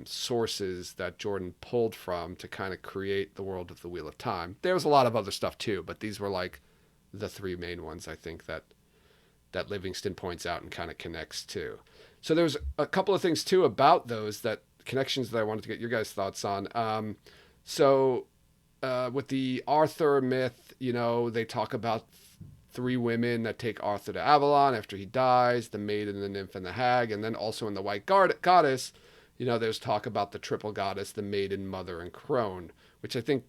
sources that Jordan pulled from to kind of create the world of the Wheel of Time. There was a lot of other stuff too, but these were like the three main ones I think that Livingston points out and kind of connects to. So there's a couple of things too about those connections that I wanted to get your guys' thoughts on. With the Arthur myth, they talk about three women that take Arthur to Avalon after he dies, the maiden, the nymph, and the hag. And then also in the White Goddess, there's talk about the triple goddess, the maiden, mother, and crone, which I think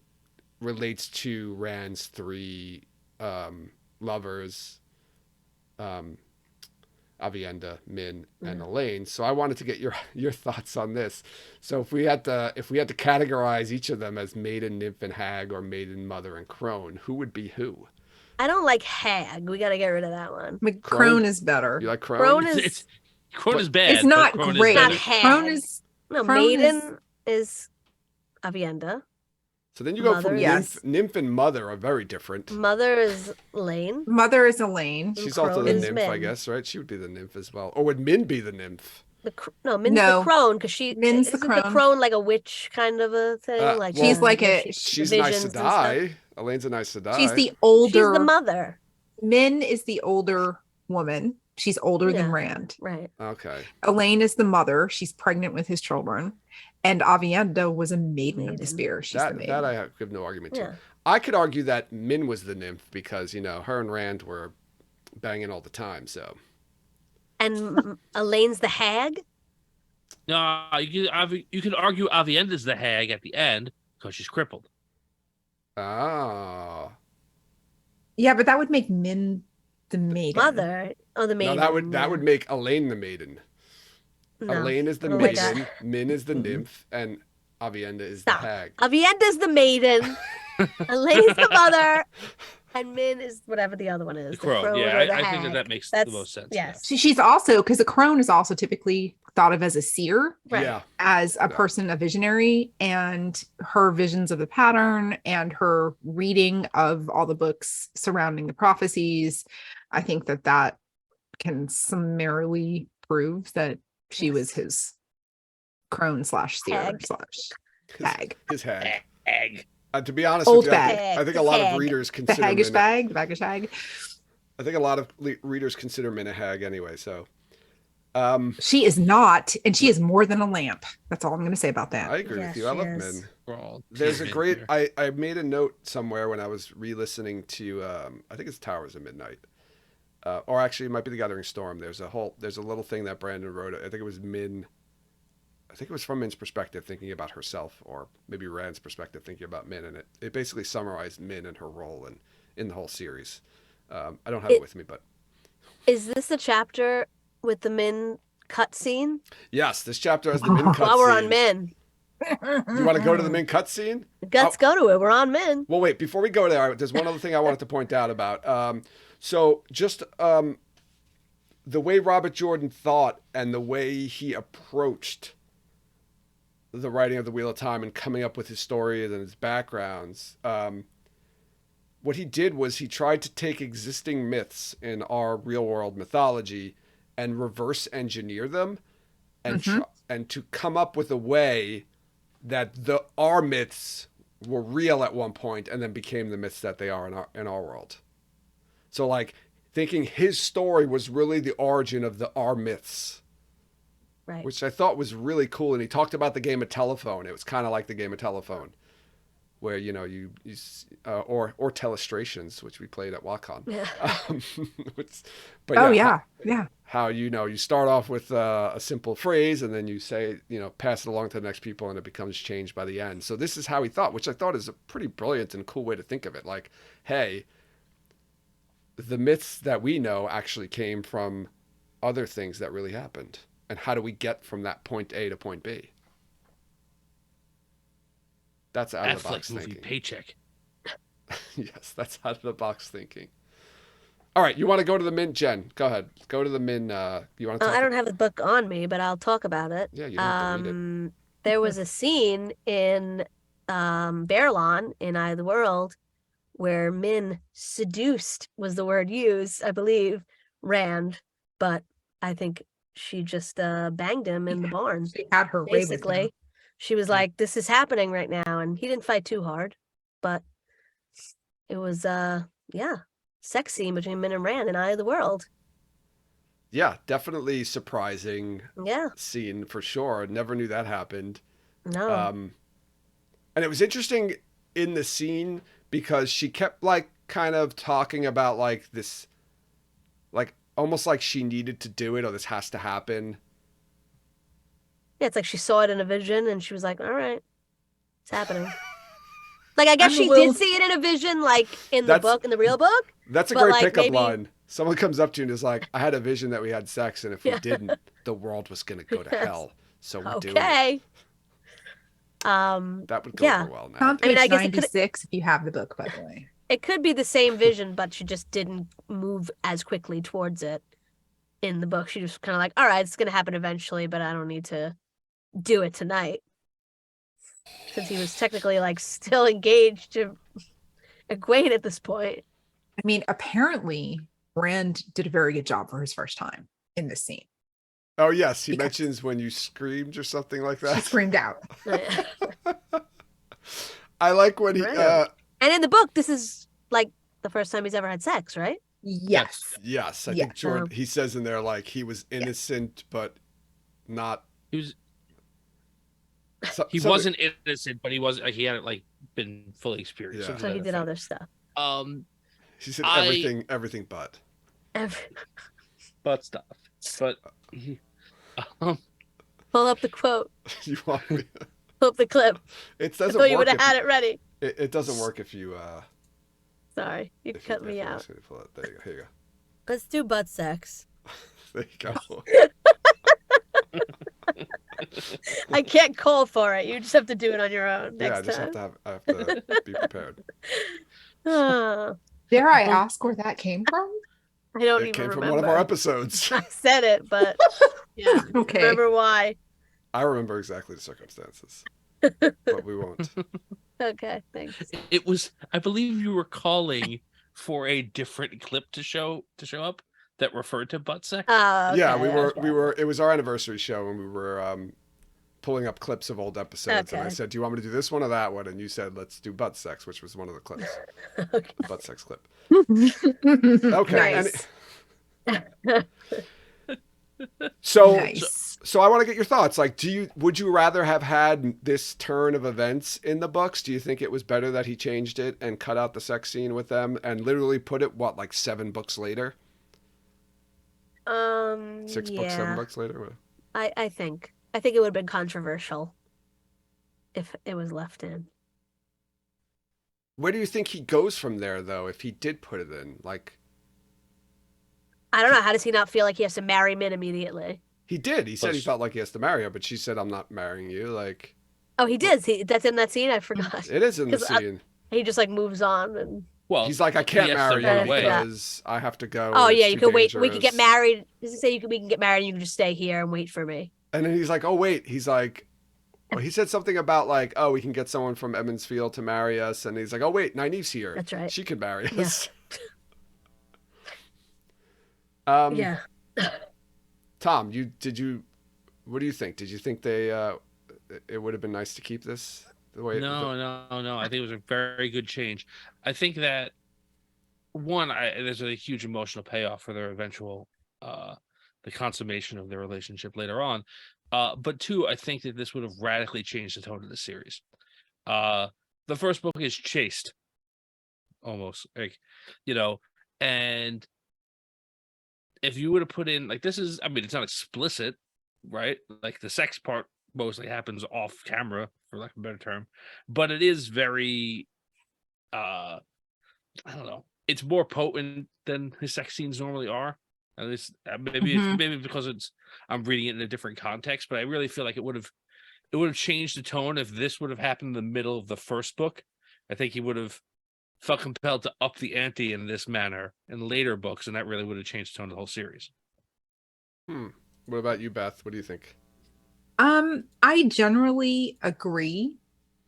relates to Rand's three lovers, Aviendha, Min, and Elaine. So I wanted to get your thoughts on this. So if we had to categorize each of them as maiden, nymph, and hag, or maiden, mother, and crone, who would be who? I don't like hag. We got to get rid of that one. Crone is better. You like crone? Crone is Crone is bad. It's not but Crone great. Is not better. hag. Crone maiden is Aviendha. So then you go Mother from is- nymph and mother are very different. Mother is Elaine. Mother is Elaine. She's Crone also the is nymph, Min. I guess, right? She would be the nymph as well. Or would Min be the nymph? Min's No. the crone because Min's the isn't crone. crone like a witch kind of a thing. Like well, She's like a- She's visions nice to and stuff. die. Elaine's a nice to die. She's the older. She's the mother, Min is the older woman. She's older than Yeah. Rand. right? Okay. Elaine is the mother. She's pregnant with his children. And Aviendha was a maiden of the Maiden. spear. She's the That maiden. I have no argument to. Yeah. I could argue that Min was the nymph because, her and Rand were banging all the time. So And Elaine's the hag. No, you could argue Aviendha's the hag at the end because she's crippled. Ah. Yeah, but that would make Min the maiden. Mother. Oh, the maiden. No, that yeah. would make Elaine the maiden. No. Elaine is the I don't like maiden, that. Min is the Mhm. nymph, and Aviendha is the Stop. hag. Aviendha's the maiden. Elaine's the mother. And Min is whatever the other one is. The crone. or Yeah, the I think hag. that makes That's, the most sense. yes. She's also, because a crone is also typically thought of as a seer, Right. Yeah. as a person, a visionary, and her visions of the pattern and her reading of all the books surrounding the prophecies. I think that can summarily prove that she was his crone slash seer Hag. slash hag. His hag. Egg. To be honest Old with you, bag. I think a lot of Hag. readers The consider haggish Min. bag, the baggish hag. I think a lot of readers consider Min a hag anyway. So, She is not, and she is more than a lamp. That's all I'm going to say about that. I agree Yes, with you. I she love is. Min. We're all There's a team great. here. I made a note somewhere when I was re-listening to. I think it's Towers of Midnight, or actually it might be The Gathering Storm. There's a little thing that Brandon wrote. I think it was Min. I think it was from Min's perspective, thinking about herself, or maybe Rand's perspective, thinking about Min, and it basically summarized Min and her role in the whole series. I don't have it with me, but Is this the chapter with the Min cutscene? yes, this chapter has the Min cutscene. While we're on Min. You want to go to the Min cutscene? Let's go to it. We're on Min. Well, wait. Before we go there, there's one other thing I wanted to point out about. So just the way Robert Jordan thought and the way he approached the writing of the Wheel of Time and coming up with his stories and his backgrounds. What he did was he tried to take existing myths in our real world mythology and reverse engineer them, and and to come up with a way that our myths were real at one point and then became the myths that they are in our world. So like thinking his story was really the origin of our myths. Right. Which I thought was really cool. And he talked about the game of telephone. It was kind of like the game of telephone, where you or telestrations, which we played at WOT Can. Yeah. But yeah. How you start off with a simple phrase, and then you say pass it along to the next people, and it becomes changed by the end. So this is how he thought, which I thought is a pretty brilliant and cool way to think of it. Like, hey, the myths that we know actually came from other things that really happened. And how do we get from that point A to point B? That's out of the box movie thinking. Paycheck. Yes, that's out of the box thinking. All right, you want to go to the Min, Jen? Go ahead. Go to the Min. You want to talk? I don't have the book on me, but I'll talk about it. Yeah, you don't have to read it. There was a scene in Bearlawn in Eye of the World where Min seduced was the word used, I believe, Rand, but I think she just banged him in the barn. She had her way with him. Basically, she was like, "This is happening right now," and he didn't fight too hard, but it was sex scene between Min and Rand in Eye of the World. Yeah, definitely surprising. Yeah. Scene for sure. Never knew that happened. No. And it was interesting in the scene because she kept like kind of talking about like this, like almost like she needed to do it or this has to happen. Yeah, it's like she saw it in a vision and she was like, all right, it's happening. Like, I guess she did see it in a vision, like in the book, in the real book. That's a great pickup line. Someone comes up to you and is like, I had a vision that we had sex, and if we didn't, the world was going to go to hell. So we're doing it. That would go over well now. I mean, I guess 96 if you have the book, by the way. It could be the same vision, but she just didn't move as quickly towards it in the book. She was kind of like, all right, it's going to happen eventually, but I don't need to do it tonight. Since he was technically like still engaged to Egwene at this point. I mean, apparently Rand did a very good job for his first time in this scene. Oh yes, he mentions when you screamed or something like that. She screamed out. I like when he and in the book, this is like the first time he's ever had sex, right? Yes. Yes. I think Jordan, he says in there like he was innocent but not. He was. He wasn't innocent, but he hadn't like been fully experienced. Yeah. So he did other stuff. She said everything but. But stuff. But pull up the quote. You want me? Pull up the clip. It doesn't I thought you would have had it ready. It doesn't work if you. Sorry, you cut me out. There you go. Here you go. Let's do butt sex. There you go. I can't call for it. You just have to do it on your own next time. I just have to be prepared. Dare I ask where that came from? I don't It even came from remember. one of our episodes. I said it, but yeah, Okay. remember why? I remember exactly the circumstances, but we won't. Okay, thanks. It was, I believe you were calling for a different clip to show up that referred to butt sex. Oh, Yeah, okay, okay. we were. It was our anniversary show, and we were pulling up clips of old episodes. And I Okay. said, "Do you want me to do this one or that one?" And you said, "Let's do butt sex," which was one of the clips. Okay. The butt sex clip. Okay. Okay. Nice. So, Nice. so I want to get your thoughts. Like, would you rather have had this turn of events in the books? Do you think it was better that he changed it and cut out the sex scene with them and literally put it like 7 books later? 6 books, 7 Yeah, books later. I think it would have been controversial if it was left in. Where do you think he goes from there, though? If he did put it in, like I don't know. How does he not feel like he has to marry Min immediately? he did. He said he Plus- felt like he has to marry her, but she said, "I'm not marrying you." Like Oh, he did. That's in that scene. I forgot. it is in the 'Cause scene. he just like moves on and. Well, He's like, "I can't yes, marry they're you right away. because I have to go." Oh and yeah, it's you too could wait. We could get dangerous." married. Does it say we can get married? And you can just stay here and wait for me. And then he's like, "Oh wait," he's like, well, he said something about like, "Oh, we can get someone from Emmonsfield to marry us," and he's like, "Oh wait, Nynaeve's here. That's right. She can marry Yeah. us." Yeah. Tom, what do you think? Did you think it would have been nice to keep this the way? no. I think it was a very good change. I think that there's a huge emotional payoff for their eventual, the consummation of their relationship later on. But 2, I think that this would have radically changed the tone of the series. The first book is chaste, almost like, and if you would have put in like this is, I mean, it's not explicit, right? Like the sex part mostly happens off camera, for lack of a better term, but it is very, I don't know, it's more potent than his sex scenes normally are. At least maybe because I'm reading it in a different context, but I really feel like it would have changed the tone if this would have happened in the middle of the first book. I think he would have felt compelled to up the ante in this manner in later books, and that really would have changed the tone of the whole series. What about you, Beth? What do you think? I generally agree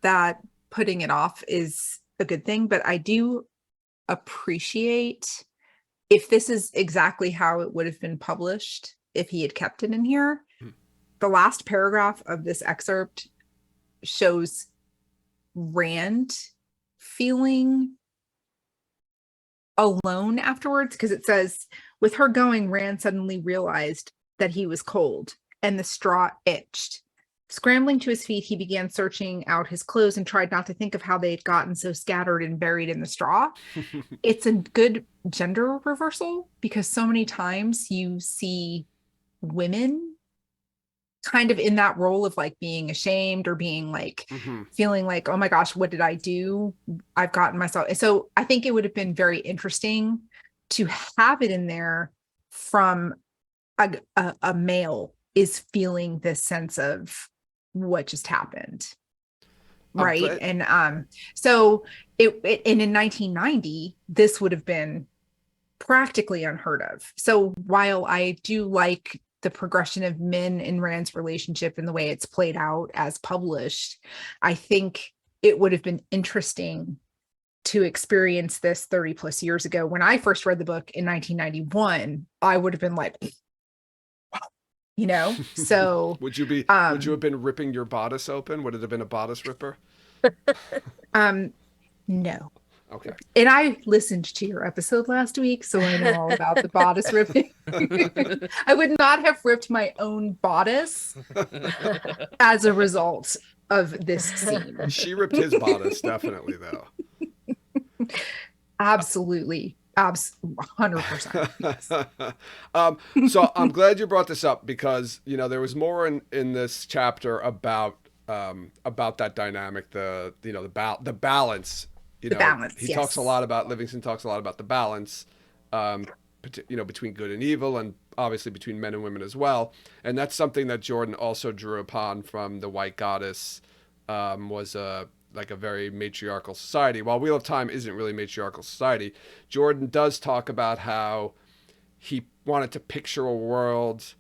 that putting it off is a good thing, but I do appreciate if this is exactly how it would have been published if he had kept it in here. The last paragraph of this excerpt shows Rand feeling alone afterwards, because it says, with her going, Rand suddenly realized that he was cold and the straw itched. Scrambling to his feet, he began searching out his clothes and tried not to think of how they had gotten so scattered and buried in the straw. It's a good gender reversal, because so many times you see women kind of in that role of like being ashamed or being like feeling like, oh my gosh, what did I do? I've gotten myself. So I think it would have been very interesting to have it in there from a male is feeling this sense of what just happened. Right. And so it and in 1990, this would have been practically unheard of. So while I do like the progression of Min and Rand's relationship and the way it's played out as published, I think it would have been interesting to experience this 30 plus years ago. When I first read the book in 1991, I would have been like, so would you have been ripping your bodice open? Would it have been a bodice ripper? No. Okay. And I listened to your episode last week, so I know all about the bodice ripping. I would not have ripped my own bodice as a result of this scene. She ripped his bodice, definitely, though. Absolutely. 100%. So I'm glad you brought this up, because there was more in this chapter about that dynamic, the balance. The balance. He talks a lot about, Livingston talks a lot about the balance, between good and evil, and obviously between men and women as well. And that's something that Jordan also drew upon from the White Goddess, was a like a very matriarchal society. While Wheel of Time isn't really matriarchal society, Jordan does talk about how he wanted to picture a world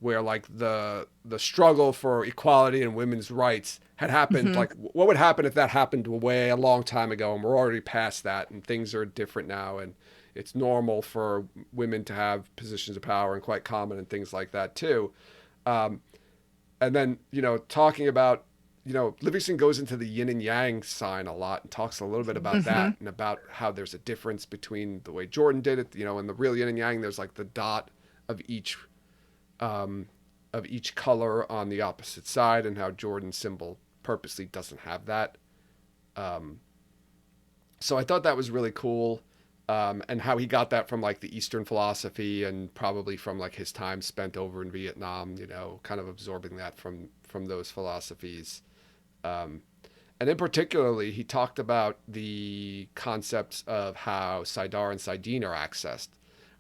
where like the struggle for equality and women's rights had happened. Mhm. Like what would happen if that happened way a long time ago, and we're already past that, and things are different now, and it's normal for women to have positions of power and quite common and things like that too. Um, and then talking about Livingston goes into the yin and yang sign a lot and talks a little bit about that Mhm. and about how there's a difference between the way Jordan did it, in the real yin and yang there's like the dot of each um, color on the opposite side, and how Jordan's symbol purposely doesn't have that. Um, so I thought that was really cool. And how he got that from like the Eastern philosophy and probably from like his time spent over in Vietnam, kind of absorbing that from those philosophies. Um, and in particularly, he talked about the concepts of how Saidar and Saidin are accessed,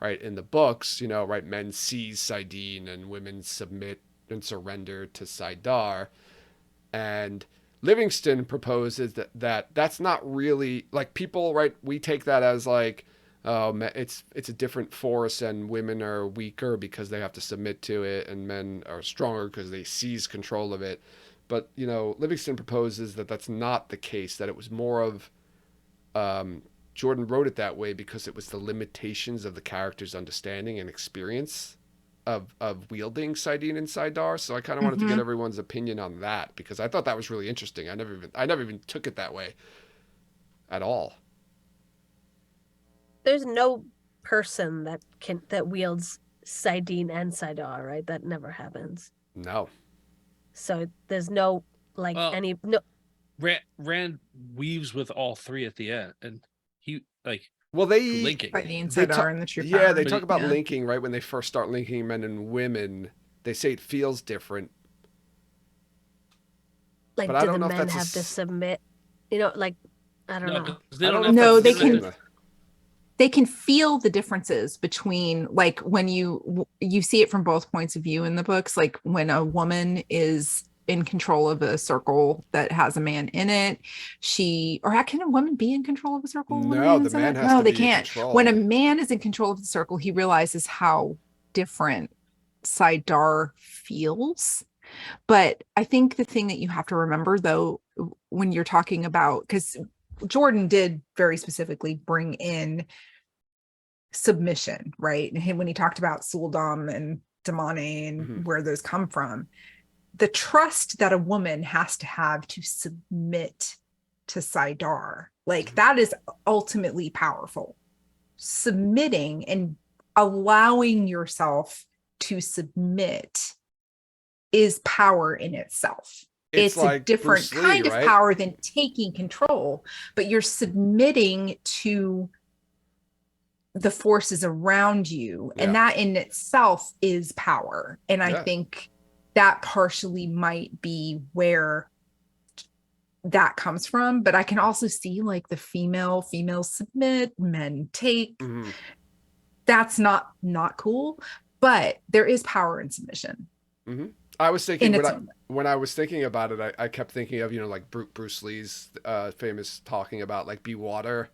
right? In the books, right, men seize Saidin and women submit and surrender to Saidar. And Livingston proposes that's not really like people, right? We take that as like, it's a different force, and women are weaker because they have to submit to it, and men are stronger because they seize control of it. But Livingston proposes that that's not the case. That it was more of Jordan wrote it that way because it was the limitations of the character's understanding and experience of wielding Saidin and Saidar. So I kind of wanted to get Mhm. everyone's opinion on that because I thought that was really interesting. I never even took it that way at all. There's no person that wields Saidin and Saidar, right? That never happens. No. So there's no like Well, any no. Rand weaves with all three at the end, and he like Well, through they linking. By the they inside talk, are in the true yeah, power. they But talk about Yeah. linking right when they first start linking men and women. They say it feels different, Like, but I do don't the know if men that's have to submit? Like, I don't no, know. 'cause they I don't don't know have if No, to. that's They the they don't have can to. they can feel the differences between, like, when you see it from both points of view in the books, like when a woman is in control of a circle that has a man in it, can a woman be in control of a circle when a No, man the is in man it? has No, to they be in can't. When control. a man is in control of the circle, he realizes how different Saidar feels. But I think the thing that you have to remember, though, when you're talking about, because Jordan did very specifically bring in submission, right? And when he talked about Suldam and Damane and Mhm. where those come from, the trust that a woman has to have to submit to Saidar, like that is ultimately powerful. Submitting and allowing yourself to submit is power in itself. It's It's a like different Bruce Lee, kind of right? power than taking control, but you're submitting to the forces around you. Yeah. And that in itself is power. And I Yeah. think that partially might be where that comes from. But I can also see like the females submit, men take. Mm-hmm. That's not cool, but there is power in submission Mm-hmm. I was thinking in its own way. when I was thinking about it, I kept thinking of like Bruce Lee's famous talking about like be water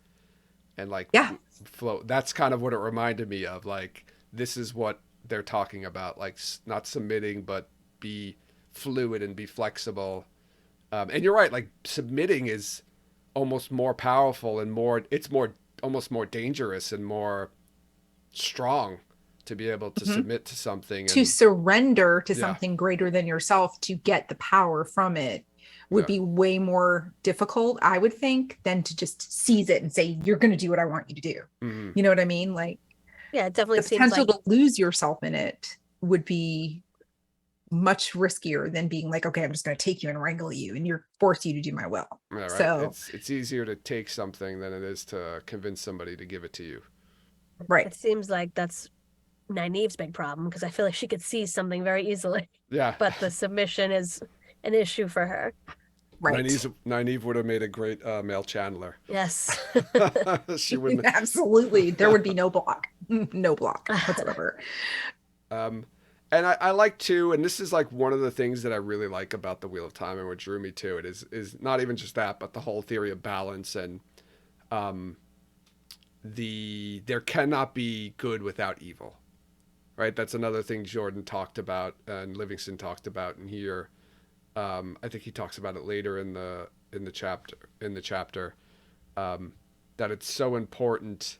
and like Yeah. flow. That's kind of what it reminded me of. Like this is what they're talking about, like not submitting, but be fluid and be flexible. And you're right. Like submitting is almost more powerful and almost more dangerous and more strong to be able to Mhm. submit to something. To And surrender to yeah, something greater than yourself to get the power from it would yeah, be way more difficult, I would think, than to just seize it and say, you're going to do what I want you to do. mm-hmm. You know what I mean? Like Yeah, it definitely the seems potential like to lose yourself in it would be much riskier than being like, okay, I'm just going to take you and wrangle you and you're force you to do my will. Yeah, right. So, It's easier to take something than it is to convince somebody to give it to you. right. it seems like that's Nynaeve's big problem because I feel like she could see something very easily, Yeah, but the submission is an issue for her. Right. Nynaeve would have made a great male channeler. Yes. She wouldn't. Absolutely. There would be no block, no block whatsoever. Um, And I like too, and this is like one of the things that I really like about the Wheel of Time and what drew me to it is not even just that, but the whole theory of balance and um, there cannot be good without evil, right? That's another thing Jordan talked about and Livingston talked about in here. I think he talks about it later in the chapter that it's so important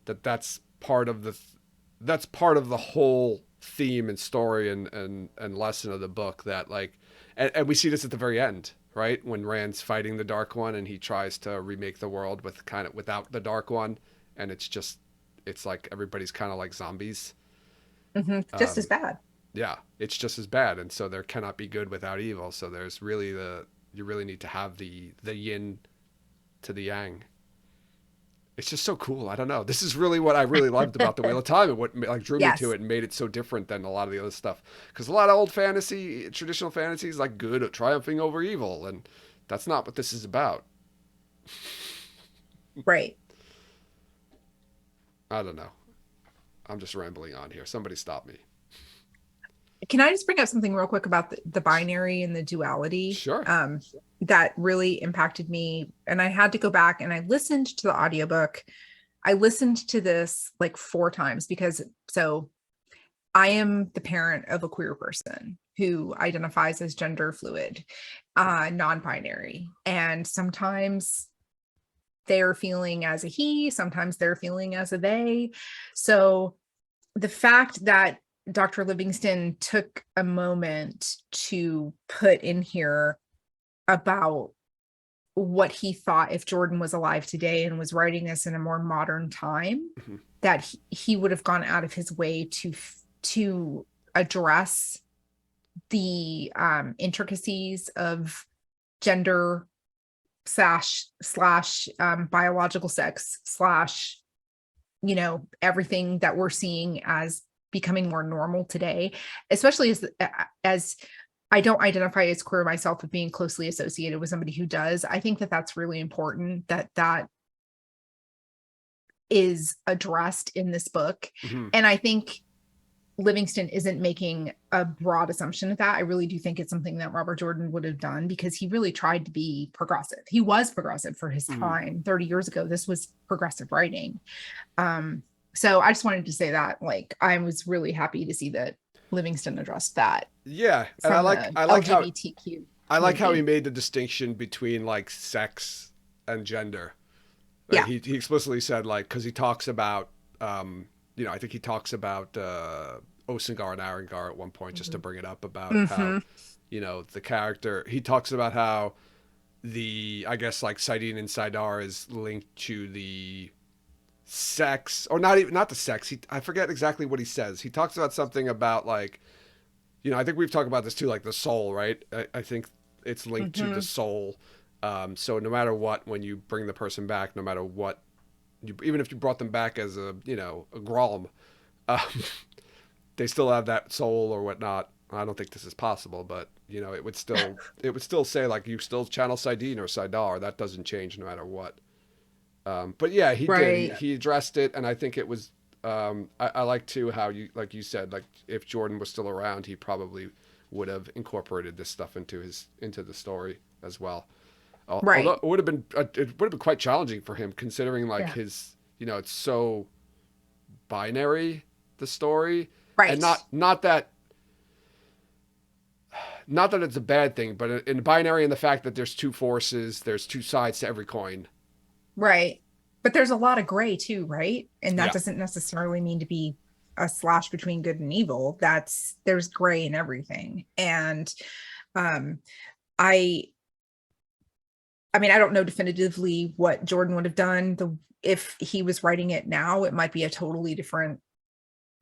that that's part of the whole theme and story and lesson of the book that like and we see this at the very end, right, when Rand's fighting the Dark One and he tries to remake the world with kind of without the Dark One, and it's like everybody's kind of like zombies. Just as um, bad. yeah, it's just as bad, and so there cannot be good without evil, so there's really you really need to have the yin to the yang. It's just so cool. I don't know. This is really what I really loved about the Wheel of Time and what like drew me to Yes. it and made it so different than a lot of the other stuff. Because a lot of old fantasy, traditional fantasy is like good at triumphing over evil, and that's not what this is about. Right. I don't know. I'm just rambling on here. Somebody stop me. Can I just bring up something real quick about the binary and the duality? Sure. That really impacted me. And I had to go back and I listened to the audiobook. I listened to this like 4 times because so I am the parent of a queer person who identifies as gender fluid, non-binary. And sometimes they're feeling as a he, sometimes they're feeling as a they. So the fact that Dr. Livingston took a moment to put in here about what he thought if Jordan was alive today and was writing this in a more modern time, Mhm. that he would have gone out of his way to address the intricacies of gender slash biological sex slash everything that we're seeing as becoming more normal today, especially as I don't identify as queer myself, but being closely associated with somebody who does. I think that that's really important that is addressed in this book. Mhm. And I think Livingston isn't making a broad assumption of that. I really do think it's something that Robert Jordan would have done because he really tried to be progressive. He was progressive for his time. 30 years ago, this was progressive writing. So I just wanted to say that, like, I was really happy to see that Livingston addressed that Yeah, and from the LGBTQ I like how he community. made the distinction between like sex and gender. Right? Yeah. He explicitly said like because he talks about I think he talks about Osingar and Arangar at one point just to bring it up about how the character he talks about how I guess like Saidin and Saidar is linked to the sex or not the sex. I forget exactly what he says. He talks about something about like I think we've talked about this too, like the soul, right? I think it's linked to the soul. So no matter what, when you bring the person back, no matter what, even if you brought them back as a Grom, um, they still have that soul or whatnot. I don't think this is possible, but it would still say like you still channel Saidin or Saidar. That doesn't change no matter what. But yeah, he did. Right. He addressed it, and I think it was. I like too how you said, like if Jordan was still around, he probably would have incorporated this stuff into the story as well. Right. Although it would have been quite challenging for him considering like Yeah. his it's so binary, the story, Right. and not that it's a bad thing, but in binary in the fact that there's two forces, there's two sides to every coin. Right. But there's a lot of gray too, right? And that Yeah. doesn't necessarily mean to be a slash between good and evil. There's gray in everything. And um I mean, I don't know definitively what Jordan would have done. If he was writing it now, it might be a totally different.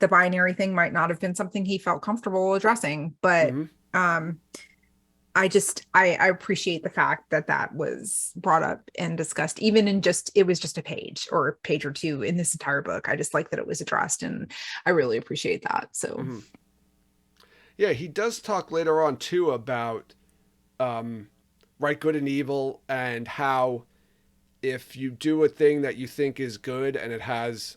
The binary thing might not have been something he felt comfortable addressing, but Mm-hmm. I appreciate the fact that was brought up and discussed, even in it was just a page or a page or two in this entire book. I just like that it was addressed, and I really appreciate that. So, Mm-hmm. Yeah, he does talk later on too about right, good, and evil, and how if you do a thing that you think is good and it has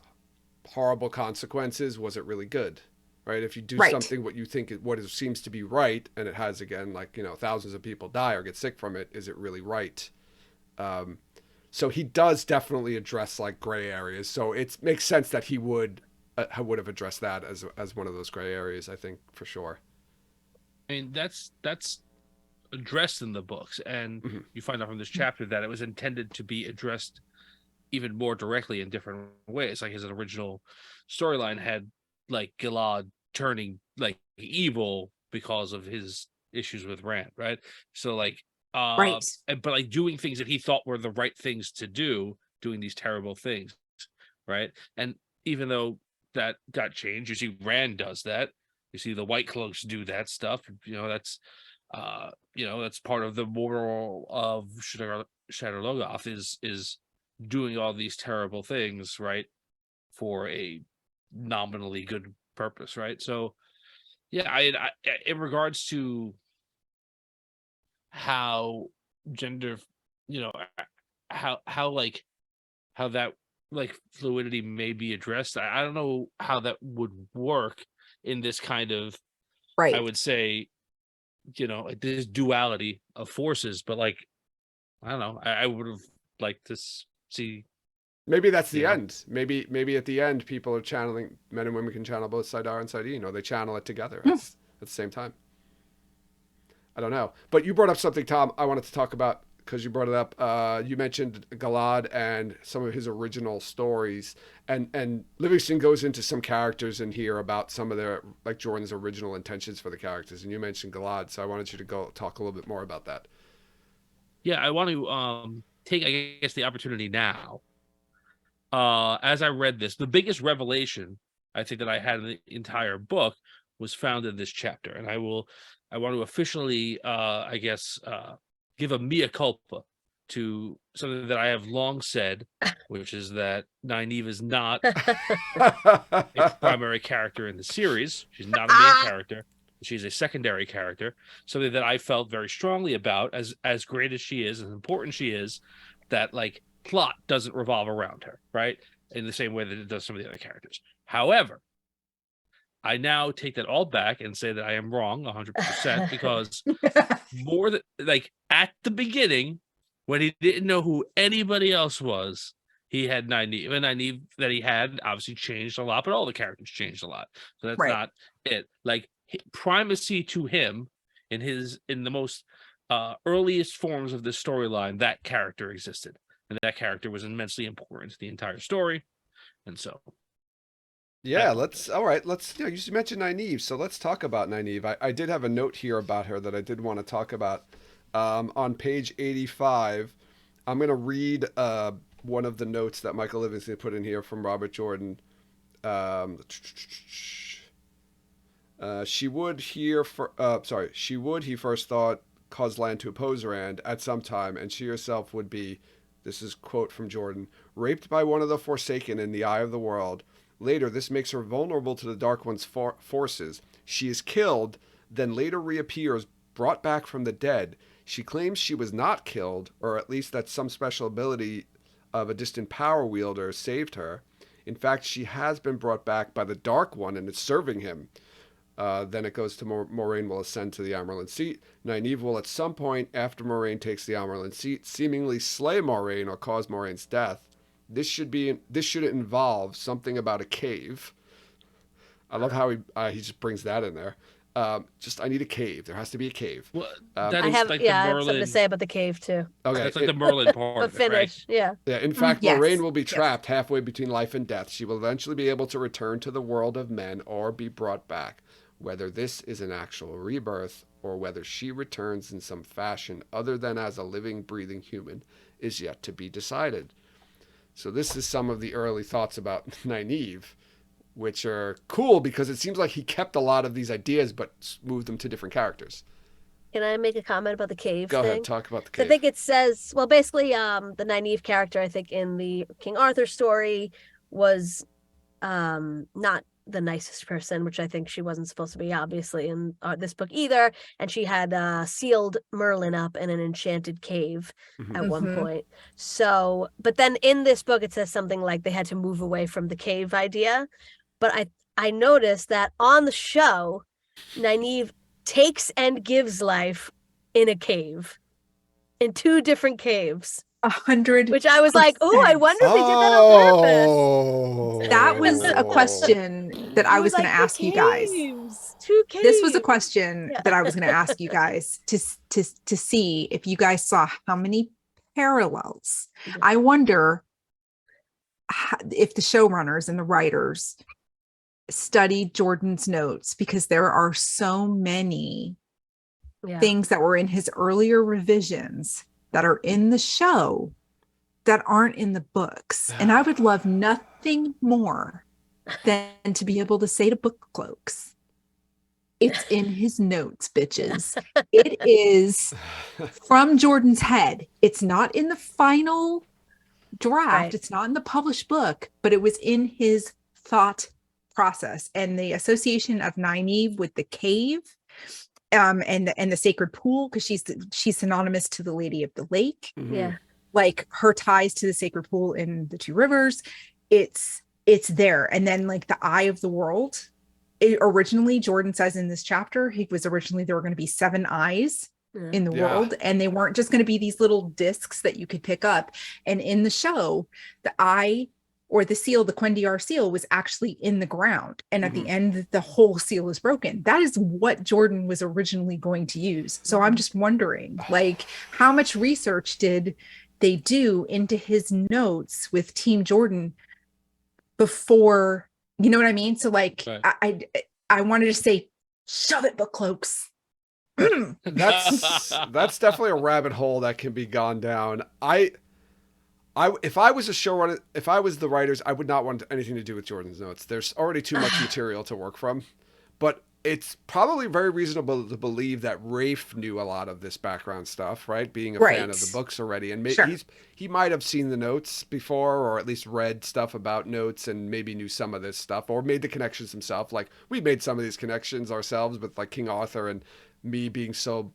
horrible consequences, was it really good? right? If you do Right. something what seems to be right, and it has, again, like, thousands of people die or get sick from it, is it really right? So he does definitely address like gray areas. So it makes sense that he would have addressed that as one of those gray areas, I think, for sure. I mean, that's addressed in the books, and Mm-hmm. you find out from this chapter that it was intended to be addressed even more directly in different ways. Like his original storyline had like Gilad turning like evil because of his issues with Rand, right? So like Right. but like doing things that he thought were the right things to do, doing these terrible things, right? And even though that got changed, you see Rand does that. You see the White Cloaks do that stuff. That's that's part of the moral of Shadow Logoth is doing all these terrible things, right, for a nominally good purpose, right? So yeah, I in regards to how gender, you know, how like how that like fluidity may be addressed, I don't know how that would work in this kind of, I Right. would say, like this duality of forces, but like I don't know, I would have liked to see. Maybe that's the You know, end. Maybe at the end, people are channeling, men and women can channel both Sidar and Sidene, or they channel it together Hmm. at the same time. I don't know. But you brought up something, Tom, I wanted to talk about, because you brought it up. You mentioned Galad and some of his original stories, and Livingston goes into some characters in here about some of their, like Jordan's original intentions for the characters, and you mentioned Galad, so I wanted you to go talk a little bit more about that. yeah, I want to take, I guess, the opportunity now. As I read this, the biggest revelation I think that I had in the entire book was found in this chapter, and I want to officially, I guess, give a mea culpa to something that I have long said, which is that Nynaeve is not a primary character in the series. She's not a main character. She's a secondary character. Something that I felt very strongly about, as great as she is, as important she is, that like plot doesn't revolve around her, right? In the same way that it does some of the other characters. However, I now take that all back and say that I am wrong 100% because more than like at the beginning, when he didn't know who anybody else was, he had Nynaeve, and Nynaeve that he had obviously changed a lot, but all the characters changed a lot. So that's Right. not it. Like primacy to him in the most earliest forms of the storyline, that character existed, and that character was immensely important to the entire story. And so Yeah, all right, you just mentioned Nynaeve, so let's talk about Nynaeve. I did have a note here about her that I did want to talk about. On page 85, I'm going to read one of the notes that Michael Livingston put in here from Robert Jordan. She would, he first thought, cause land to oppose Rand at some time, and she herself would be, this is quote from Jordan, raped by one of the Forsaken in the eye of the world. Later, this makes her vulnerable to the Dark One's forces. She is killed, then later reappears, brought back from the dead. She claims she was not killed, or at least that some special ability of a distant power wielder saved her. In fact, she has been brought back by the Dark One and is serving him. Then it goes to Moraine will ascend to the Amerlin seat. Nynaeve will at some point after Moraine takes the Amerlin seat seemingly slay Moraine or cause Moraine's death. This should involve something about a cave. I love how he just brings that in there. I need a cave. There has to be a cave. well, I is have like I have the something to Merlin. say about the cave too. Okay, That's like the Merlin part But of it, right? finish, yeah. Yeah, in fact, Yes. Moraine will be Yes. trapped halfway between life and death. She will eventually be able to return to the world of men or be brought back. Whether this is an actual rebirth or whether she returns in some fashion other than as a living, breathing human is yet to be decided. So this is some of the early thoughts about Nynaeve, which are cool because it seems like he kept a lot of these ideas but moved them to different characters. Can I make a comment about the cave Go thing? ahead, talk about the So I cave. think it says, well, basically, the Nynaeve character, I think in the King Arthur story was not the nicest person, which I think she wasn't supposed to be, obviously, in this book either. And she had sealed Merlin up in an enchanted cave at one Mhm. point. So, but then in this book, it says something like they had to move away from the cave idea. But I noticed that on the show, Nynaeve takes and gives life in a cave, in 2 different caves, 100. which I was like, oh, I wonder if they did that on purpose. Oh, That was a question that I I was going to like, 2 ask you guys. caves, 2 caves. This was a question Yeah. that I was going to ask you guys to see if you guys saw how many parallels. Yeah. I wonder if the showrunners and the writers studied Jordan's notes, because there are so many Yeah. things that were in his earlier revisions that are in the show that aren't in the books. And I would love nothing more than to be able to say to Book Cloaks, it's in his notes, bitches. It is from Jordan's head. It's not in the final draft. Right. It's not in the published book, but it was in his thought process. And the association of Nynaeve with the cave, and the sacred pool, because she's synonymous to the Lady of the Lake. Mhm. Yeah. Like her ties to the sacred pool in the 2 rivers, it's there. And then like the eye of the world, originally Jordan says in this chapter, there were going to be 7 eyes in the world, and they weren't just going to be these little discs that you could pick up. And in the show, the eye, or the seal, the Quendiar seal, was actually in the ground, and at the end the whole seal is broken. That is what Jordan was originally going to use. So I'm just wondering, like, how much research did they do into his notes with Team Jordan before, you know what I mean? So like, Right. I wanted to say, shove it, Book Cloaks. That's definitely a rabbit hole that can be gone down. If I was a showrunner, if I was the writers, I would not want anything to do with Jordan's notes. There's already too much material to work from. But it's probably very reasonable to believe that Rafe knew a lot of this background stuff, right? Being a fan of the books already. And he might have seen the notes before, or at least read stuff about notes, and maybe knew some of this stuff, or made the connections himself. Like, we made some of these connections ourselves with like King Arthur, and me being so,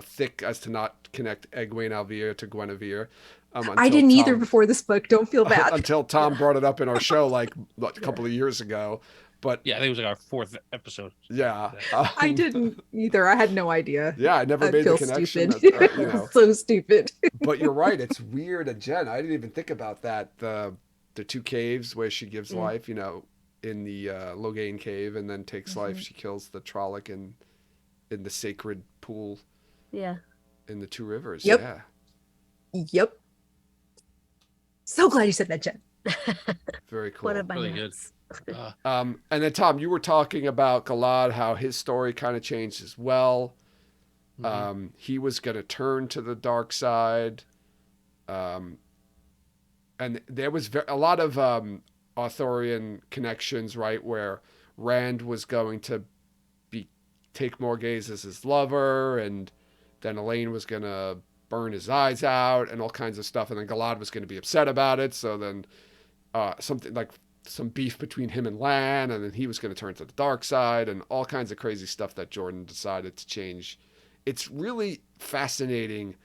thick as to not connect Egwene Alvir to Guinevere. I didn't either before this book. Don't feel bad. Until Tom brought it up in our show like a couple of years ago. But yeah, I think it was like our 4th episode. Yeah. I didn't either. I had no idea. Yeah, I never made the connection. Stupid. So stupid. But you're right. It's weird. And Jen, I didn't even think about that. The 2 caves where she gives life, in the Logain cave, and then takes life. She kills the Trolloc in the sacred pool. Yeah. In the 2 rivers. Yep. Yeah. Yep. So glad you said that, Jen. Very cool. One of my Really notes. And then Tom, you were talking about Galad, how his story kind of changed as well. He was going to turn to the dark side. And there was a lot of Arthurian connections, right? Where Rand was going to take Morghese as his lover, and then Elaine was going to burn his eyes out and all kinds of stuff. And then Galad was going to be upset about it. So then something like some beef between him and Lan, and then he was going to turn to the dark side, and all kinds of crazy stuff that Jordan decided to change. It's really fascinating,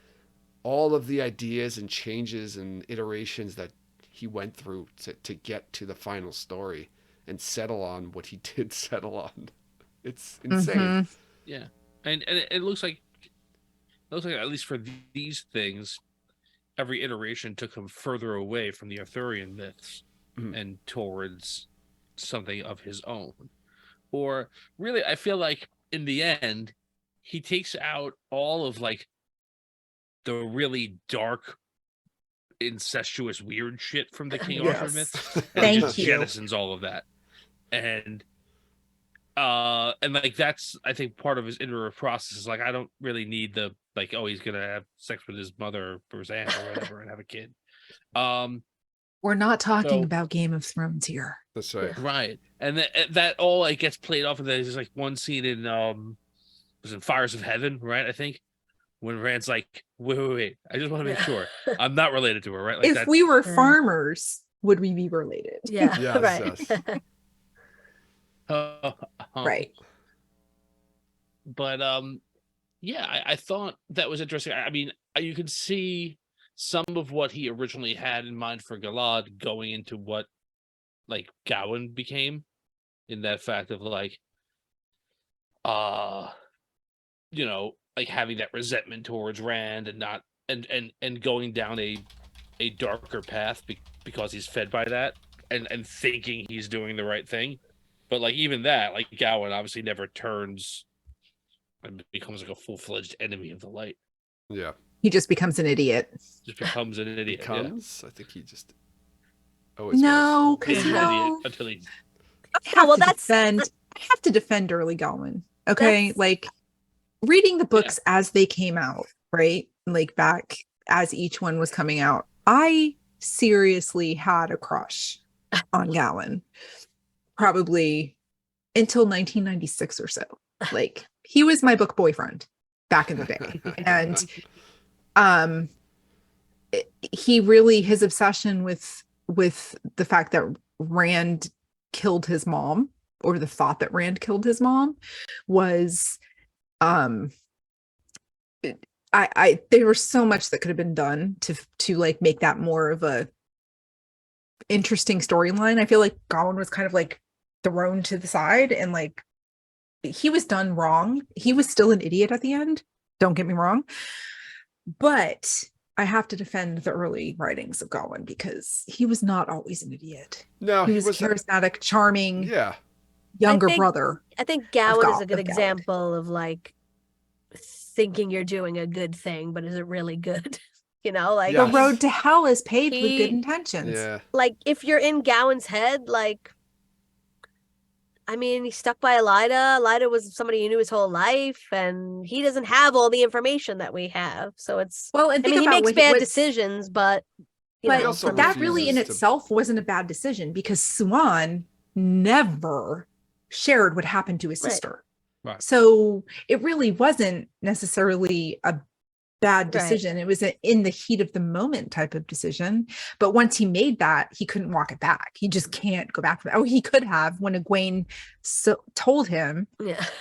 all of the ideas and changes and iterations that he went through to get to the final story and settle on what he did settle on. It's insane. Yeah. And it looks like at least for these things, every iteration took him further away from the Arthurian myths and towards something of his own. Or really, I feel like in the end, he takes out all of like the really dark, incestuous, weird shit from the King Arthur myths. And he just jettisons all of that. And like that's, I think, part of his iterative process is like, I don't really need the like, oh, he's gonna have sex with his mother or his aunt or whatever and have a kid. We're not talking about Game of Thrones here. That's right. Right. And that all like gets played off, and there's like one scene in was in Fires of Heaven, right? I think when Rand's like, wait, I just want to make sure I'm not related to her, right? Like if we were farmers, would we be related? Yeah. Yes, Right. yes. Right. But yeah, I thought that was interesting. I mean, you can see some of what he originally had in mind for Galad going into what like Gawain became. in that fact of like, like having that resentment towards Rand and not and going down a darker path because he's fed by that and thinking he's doing the right thing. But like even that, like Gowan obviously never turns and becomes like a full-fledged enemy of the light. Yeah. He just becomes an idiot. Just becomes an idiot. Becomes? I think he just always No, was. He's because an idiot until he I have to defend early Gowan. Okay. Like reading the books as they came out, right? Like back as each one was coming out, I seriously had a crush on Gowan, probably until 1996 or so. Like he was my book boyfriend back in the day. And he really, his obsession with the fact that Rand killed his mom, or the thought that Rand killed his mom, was there was so much that could have been done to like make that more of a interesting storyline. I feel like Gowan was kind of like thrown to the side, and like he was done wrong. He was still an idiot at the end, don't get me wrong, but I have to defend the early writings of Gowan because he was not always an idiot. No, he was charismatic, charming, younger brother. I think Gowan is a good example of like thinking you're doing a good thing, but is it really good? Like the road to hell is paved with good intentions. Yeah. Like if you're in Gowan's head, like, I mean, he's stuck by Elida. Elida was somebody he knew his whole life, and he doesn't have all the information that we have. So it's he makes bad decisions, but that really in itself wasn't a bad decision because Swan never shared what happened to his sister. Right. So it really wasn't necessarily a bad decision. It was in the heat of the moment type of decision. But once he made that, he couldn't walk it back. He just can't go back from that. Oh, he could have when Egwene told him,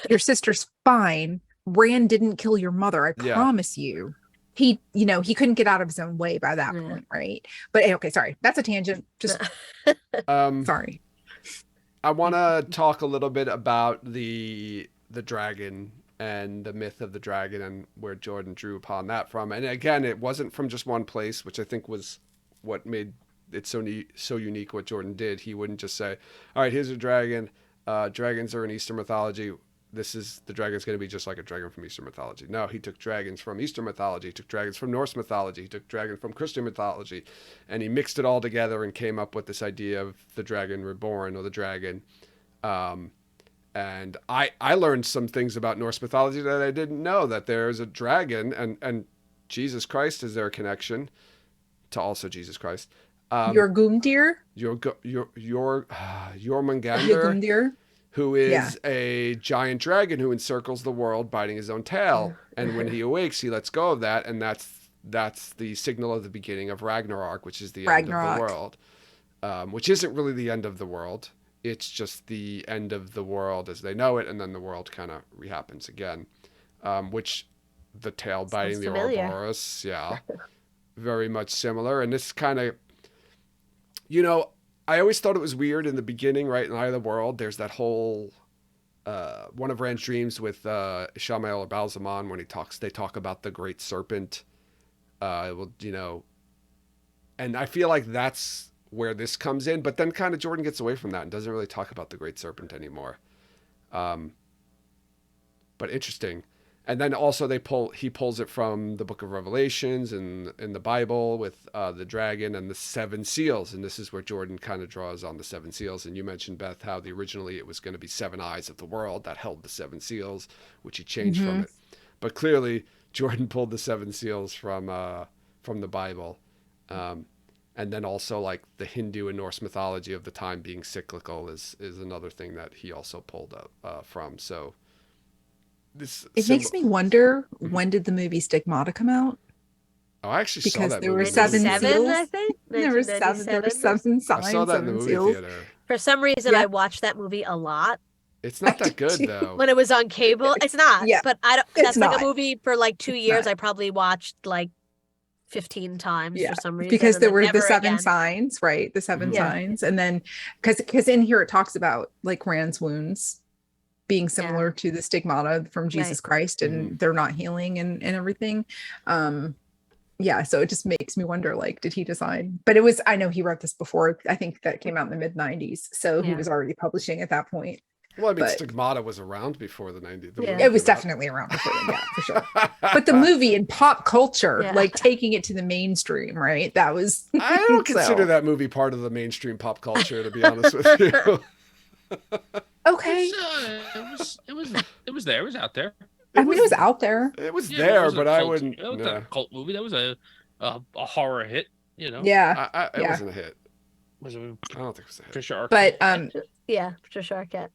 your sister's fine. Rand didn't kill your mother. I promise you. He couldn't get out of his own way by that point, right? But okay, sorry. That's a tangent. Just sorry. I want to talk a little bit about the dragon and the myth of the dragon and where Jordan drew upon that from. And again, it wasn't from just one place, which I think was what made it so unique what Jordan did. He wouldn't just say, all right, here's a dragon. Dragons are in Eastern mythology. The dragon's going to be just like a dragon from Eastern mythology. No, he took dragons from Eastern mythology, he took dragons from Norse mythology, he took dragon from Christian mythology, and he mixed it all together and came up with this idea of the dragon reborn, or the dragon. And I learned some things about Norse mythology that I didn't know, that there's a dragon, and Jesus Christ is their connection to also Jesus Christ. Jorgundir? Jormungandr, who is a giant dragon who encircles the world, biting his own tail. And when he awakes, he lets go of that, and that's the signal of the beginning of Ragnarok, which is the end of the world, which isn't really the end of the world. It's just the end of the world as they know it, and then the world kind of rehappens again, which the tail biting the Ouroboros, very much similar. And this kind of, I always thought it was weird in the beginning, right? In Eye of the World, there's that whole, one of Rand's dreams with Ishamael or Balzaman when they talk about the great serpent, and I feel like that's where this comes in, but then kind of Jordan gets away from that and doesn't really talk about the great serpent anymore. But interesting. And then also he pulls it from the book of Revelations and in the Bible with the dragon and the seven seals. And this is where Jordan kind of draws on the seven seals. And you mentioned, Beth, how originally it was going to be seven eyes of the world that held the seven seals, which he changed from it. But clearly Jordan pulled the seven seals from the Bible. And then also like the Hindu and Norse mythology of the time being cyclical is another thing that he also pulled up from. So it makes me wonder, when did the movie Stigmata come out? Oh, I actually saw that. Because there were seven seals. I think. There were seven signs. I saw that in the movie theater. For some reason, I watched that movie a lot. It's not that good though. When it was on cable, it's not. Yeah, but I don't. That's like not. a movie for like 2 years. I probably watched like 15 times Yeah, for some reason. because and there then were the never 7 again. signs, right? The 7 Mhm. Yeah. signs. And then because in here it talks about like Rand's wounds being similar to the stigmata from Jesus Christ, and they're not healing and everything. Yeah, so it just makes me wonder, like, did he decide? But it was, I know he wrote this before. I think that came out in the mid 90s, so he Yeah. was already publishing at that point. Well, I mean, But- Stigmata was around before the 90s. Yeah. It was definitely around before then, yeah, for sure. But the movie and pop culture, Yeah. like taking it to the mainstream, right? That was I don't consider so- that movie part of the mainstream pop culture, to be honest with you. okay. It was there. It was out there. I mean, it was out there. It was Yeah, there, it was a but I cult- wouldn't. It was No. a cult movie. That was a horror hit. You know. Yeah. It Yeah. wasn't a hit. Was it I don't think it was a hit. Patricia Arquette? But Yeah, Patricia Arquette.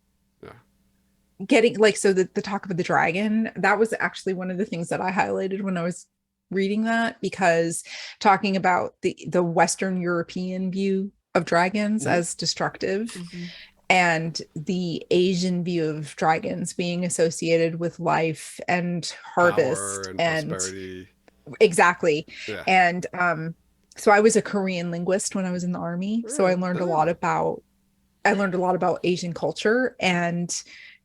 getting like, so the talk of the dragon, that was actually one of the things that I highlighted when I was reading that, because talking about the Western European view of dragons Mhm. as destructive, Mhm. and the Asian view of dragons being associated with life and harvest Power and prosperity. exactly. Yeah. And so I was a Korean linguist when I was in the army, so I learned a lot about Asian culture and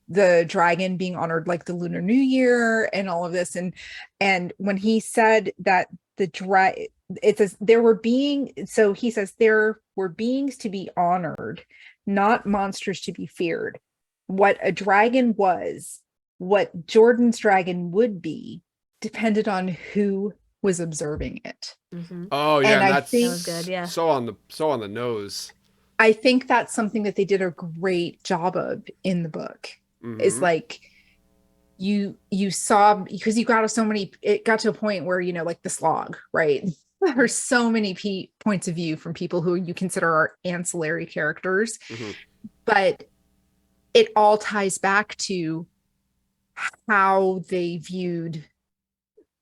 the dragon being honored, like the Lunar New Year and all of this. And when he said that it says there were beings to be honored, not monsters to be feared. What a dragon was, what Jordan's dragon would be, depended on who was observing it. Mhm. Oh yeah, And and I that's think- That was good, yeah. so on the nose. I think that's something that they did a great job of in the book. Is Mhm. like you saw, because it got to a point where, like the slog, right? There's so many points of view from people who you consider are ancillary characters, Mhm. but it all ties back to how they viewed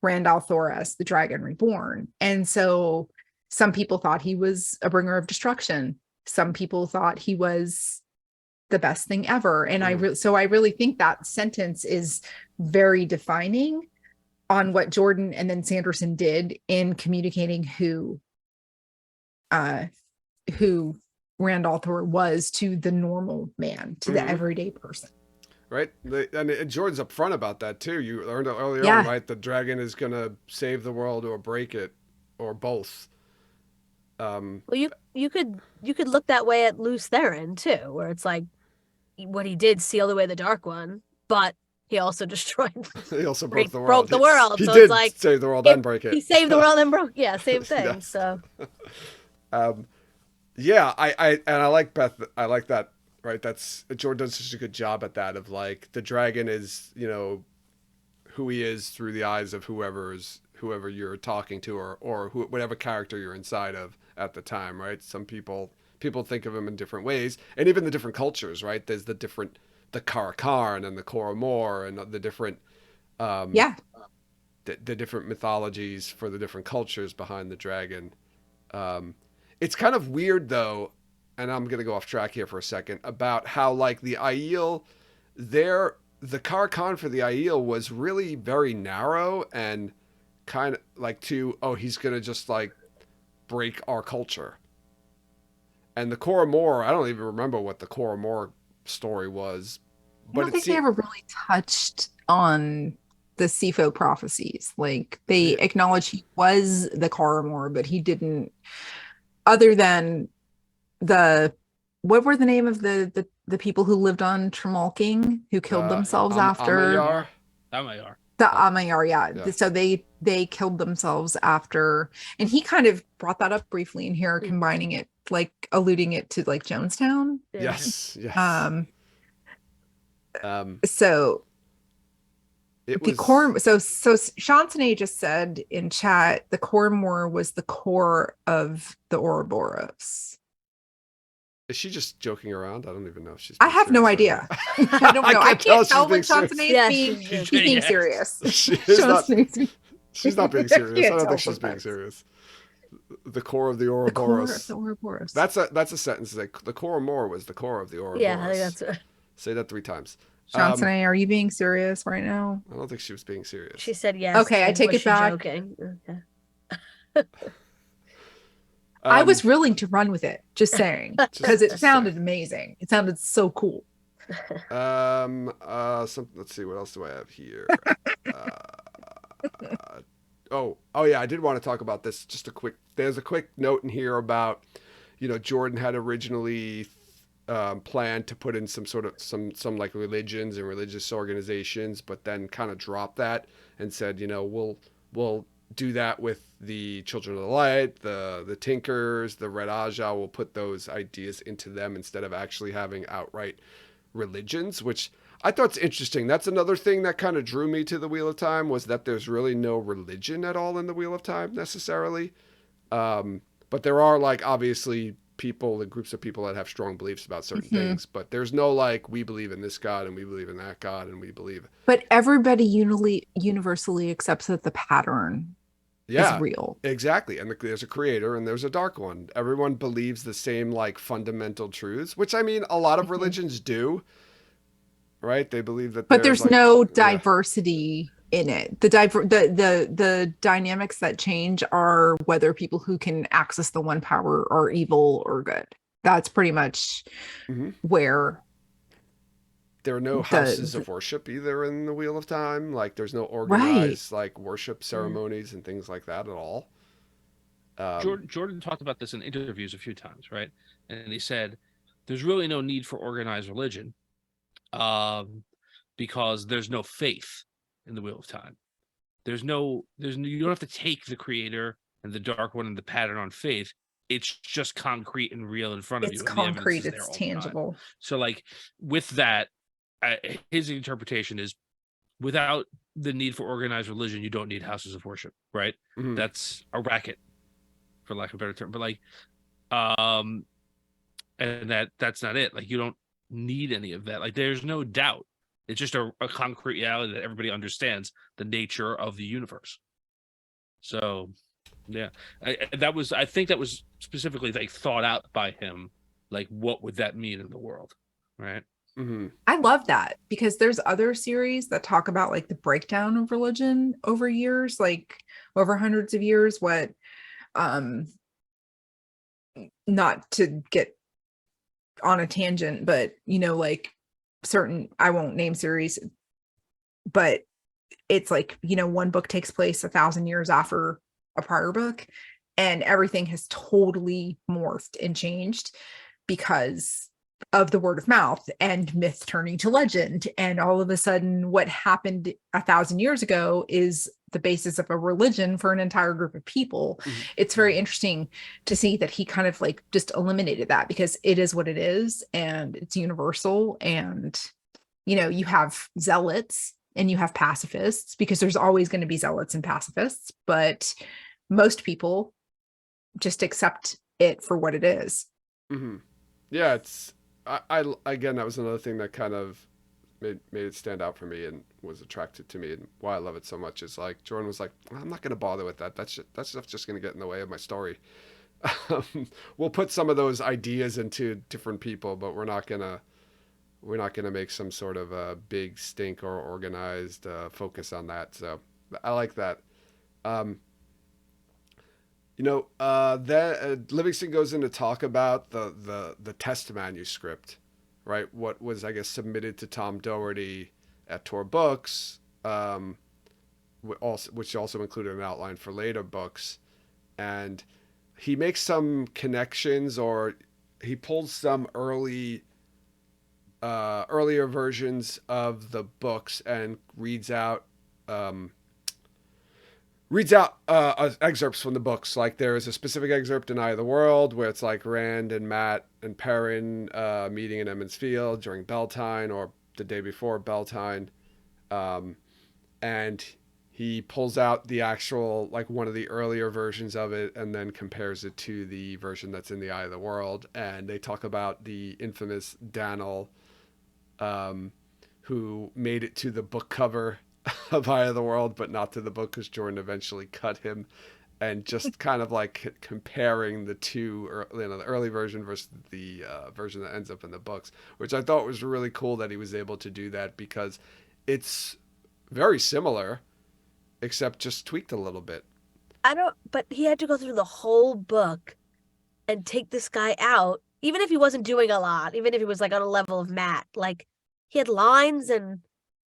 Rand al'Thor as the Dragon Reborn. And so some people thought he was a bringer of destruction. Some people thought he was the best thing ever. And I really think that sentence is very defining on what Jordan and then Sanderson did in communicating who Rand al'Thor was to the normal man, to the Mhm. everyday person. Right? And Jordan's upfront about that too. You learned early Yeah. on, right? The dragon is gonna save the world or break it, or both. Well, you could look that way at Lews Therin too, where it's like what he did sealed away the Dark One, but he also destroyed. He also Broke broke the world. He So did it's like save the world and break it. He saved the world and broke. Yeah, same thing. Yes. So Yeah, I like Beth. I like that. Right, that's Jordan does such a good job at that. Of like the dragon is, who he is through the eyes of whoever you're talking to, or whatever character you're inside of at the time. Right, some people think of him in different ways, and even the different cultures. Right, there's the Karakarn and the Koromor and the different the different mythologies for the different cultures behind the dragon. It's kind of weird though, and I'm gonna go off track here for a second, about how like the Aiel, the Karakarn for the Aiel was really very narrow and kind of like he's gonna just like break our culture. And the Koromor, I don't even remember what the Koromor story was. I don't think they ever really touched on the Sifo prophecies. Like they acknowledged he was the Koromor, but he didn't. Other than what were the name of the people who lived on Tremalking who killed themselves after Amayar. the Amayar? Yeah. So they killed themselves after, and he kind of brought that up briefly in here, combining it, like alluding it to like Jonestown. Yes. So it the was core. So Shantane just said in chat, the Koromor was the core of the Ouroboros. Is she just joking around? I don't even know if she's. I have no idea. I don't know. I can't tell when Shantane is being serious. She's not being serious. I don't think she's being serious. The core of the Ouroboros. The Ouroboros. That's a sentence. Like the Koromor was the core of the Ouroboros. yeah, I think that's right. Say that 3 times. Shantane, are you being serious right now? I don't think she was being serious. She said yes. Okay, I take Was it she back. Joking? Okay. I was willing to run with it, just saying, because it just sounded saying. amazing. It sounded so cool. Let's see, what else do I have here? Oh yeah, I did want to talk about this. Just a quick. There's a quick note in here about, Jordan had originally planned to put in some sort of some like religions and religious organizations, but then kind of dropped that and said, we'll do that with the Children of the Light, the Tinkers, the Red Aja. We'll put those ideas into them instead of actually having outright religions, which I thought's interesting. That's another thing that kind of drew me to the Wheel of Time, was that there's really no religion at all in the Wheel of Time necessarily. But there are, like, obviously people, the groups of people that have strong beliefs about certain things, but there's no like, we believe in this God and we believe in that God and we believe. But everybody universally accepts that the pattern is Yeah, real. exactly. And there's a creator and there's a dark one. Everyone believes the same like fundamental truths, which I mean, a lot of religions do, right? They believe that But there's there's like, no yeah. diversity in it. The dynamics that change are whether people who can access the one power are evil or good. That's pretty much Mm-hmm. where There are no houses of worship either in the Wheel of Time. Like, there's no right. organized like worship ceremonies and things like that at all. Jordan talked about this in interviews a few times, right? And he said, "There's really no need for organized religion, because there's no faith in the Wheel of Time. You don't have to take the creator and the dark one and the pattern on faith. It's just concrete and real in front of It's you, and the evidence concrete, is there it's all the time. tangible. So, like, with that, his interpretation is, without the need for organized religion, you don't need houses of worship, right? Mhm. That's a racket, for lack of a better term. But like, and that's not it. Like, you don't need any of that. Like, there's no doubt. It's just a concrete reality that everybody understands the nature of the universe. So, yeah, I think that was specifically like thought out by him. Like, what would that mean in the world, right? Mm-hmm. I love that because there's other series that talk about like the breakdown of religion over years, like over hundreds of years, what not to get on a tangent, but like certain, I won't name series, but it's like, one book takes place 1,000 years after a prior book, and everything has totally morphed and changed because of the word of mouth and myth turning to legend. And all of a sudden, what happened 1,000 years ago is the basis of a religion for an entire group of people. Mm-hmm. It's very interesting to see that he kind of like just eliminated that because it is what it is and it's universal. And, you have zealots and you have pacifists because there's always going to be zealots and pacifists, but most people just accept it for what it is. Mm-hmm. Yeah, I again, that was another thing that kind of made it stand out for me and was attracted to me, and why I love it so much is like Jordan was like, I'm not going to bother with that. That stuff's just going to get in the way of my story. We'll put some of those ideas into different people, but we're not gonna make some sort of a big stink or organized focus on that. So I like that. Um, that Livingston goes in to talk about the test manuscript, right? What was, I guess, submitted to Tom Doherty at Tor Books, which also included an outline for later books, and he makes some connections, or he pulls some earlier versions of the books and reads out excerpts from the books. Like, there is a specific excerpt in Eye of the World where it's like Rand and Matt and Perrin meeting in Emmons Field during Beltane, or the day before Beltane, and he pulls out the actual, like, one of the earlier versions of it and then compares it to the version that's in the Eye of the World. And they talk about the infamous Daniel, who made it to the book cover of Eye of the World, but not to the book because Jordan eventually cut him, and just kind of like comparing the two, the early version versus the version that ends up in the books, which I thought was really cool that he was able to do that, because it's very similar, except just tweaked a little bit. I don't, but he had to go through the whole book and take this guy out, even if he wasn't doing a lot, even if he was like on a level of Matt. Like, he had lines and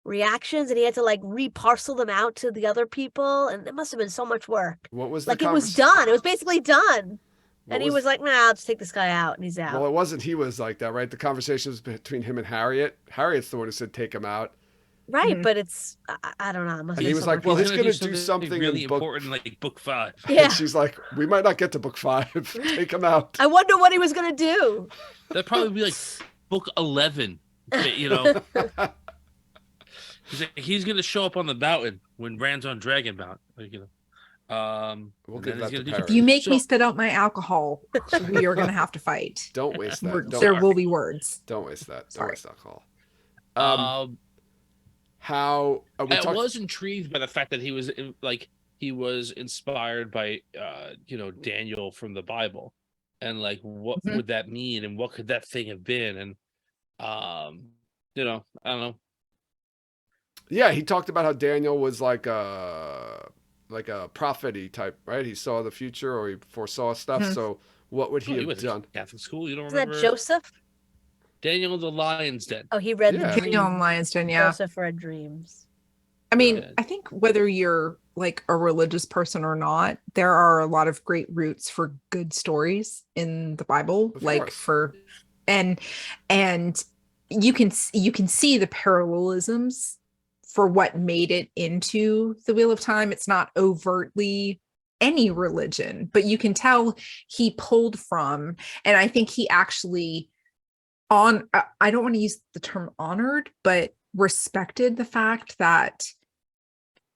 reactions, and he had to like reparcel them out to the other people, and it must have been so much work. What was the Like, it was conversation? done. It was basically done. What And he was like, nah, I'll just take this guy out, and he's out. Well, it wasn't he was like that, right? The conversation was between him and Harriet. Harriet's the one who said take him out. Right, Mhm. but it's, I don't know. It must And be he was so like, much well, work. he's going to do something really in book... important, like book 5. Yeah. And she's like, we might not get to book 5. Take him out. I wonder what he was going to do. That'd probably be like book 11. You know, he's going to show up on the mountain when Rand's on Dragon Mount. Like, you know, We'll and give then that he's to gonna do Parrot. If you make So- me spit out my alcohol, we are going to have to fight. Don't waste that. There Don't, will be words. don't waste that. Don't Sorry. waste that call. I We talked... was intrigued by the fact that he was he was inspired by Daniel from the Bible, and like what Mhm. would that mean, and what could that thing have been, and I don't know. Yeah, he talked about how Daniel was like a prophet-y type, right? He saw the future, or he foresaw stuff. Mhm. So what would he He have went to done? Catholic school. You don't Isn't that remember Joseph? Daniel the Lion's Den? Oh, he read Yeah. the Daniel and dream. Lion's Den, yeah. Joseph read dreams. I mean, Yeah. I think whether you're like a religious person or not, there are a lot of great roots for good stories in the Bible. Of Like course. for and you can see the parallelisms for what made it into the Wheel of Time. It's not overtly any religion, but you can tell he pulled from, and I think he actually I don't want to use the term honored, but respected the fact that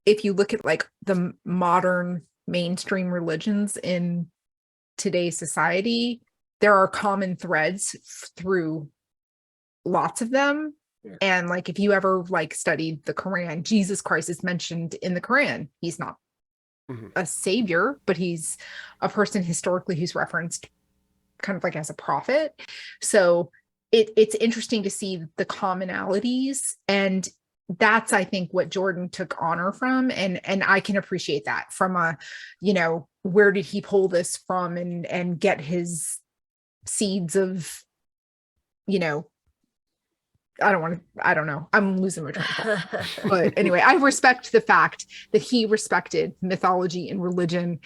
if you look at like the modern mainstream religions in today's society, there are common threads through lots of them. Yeah. And like, if you ever like studied the Quran, Jesus Christ is mentioned in the Quran. He's not Mhm. a savior, but he's a person historically who's referenced kind of like as a prophet. So it's interesting to see the commonalities, and that's, I think, what Jordan took honor from, and I can appreciate that from a, where did he pull this from, and get his seeds of, I don't know. I'm losing my train of thought. But anyway, I respect the fact that he respected mythology and religion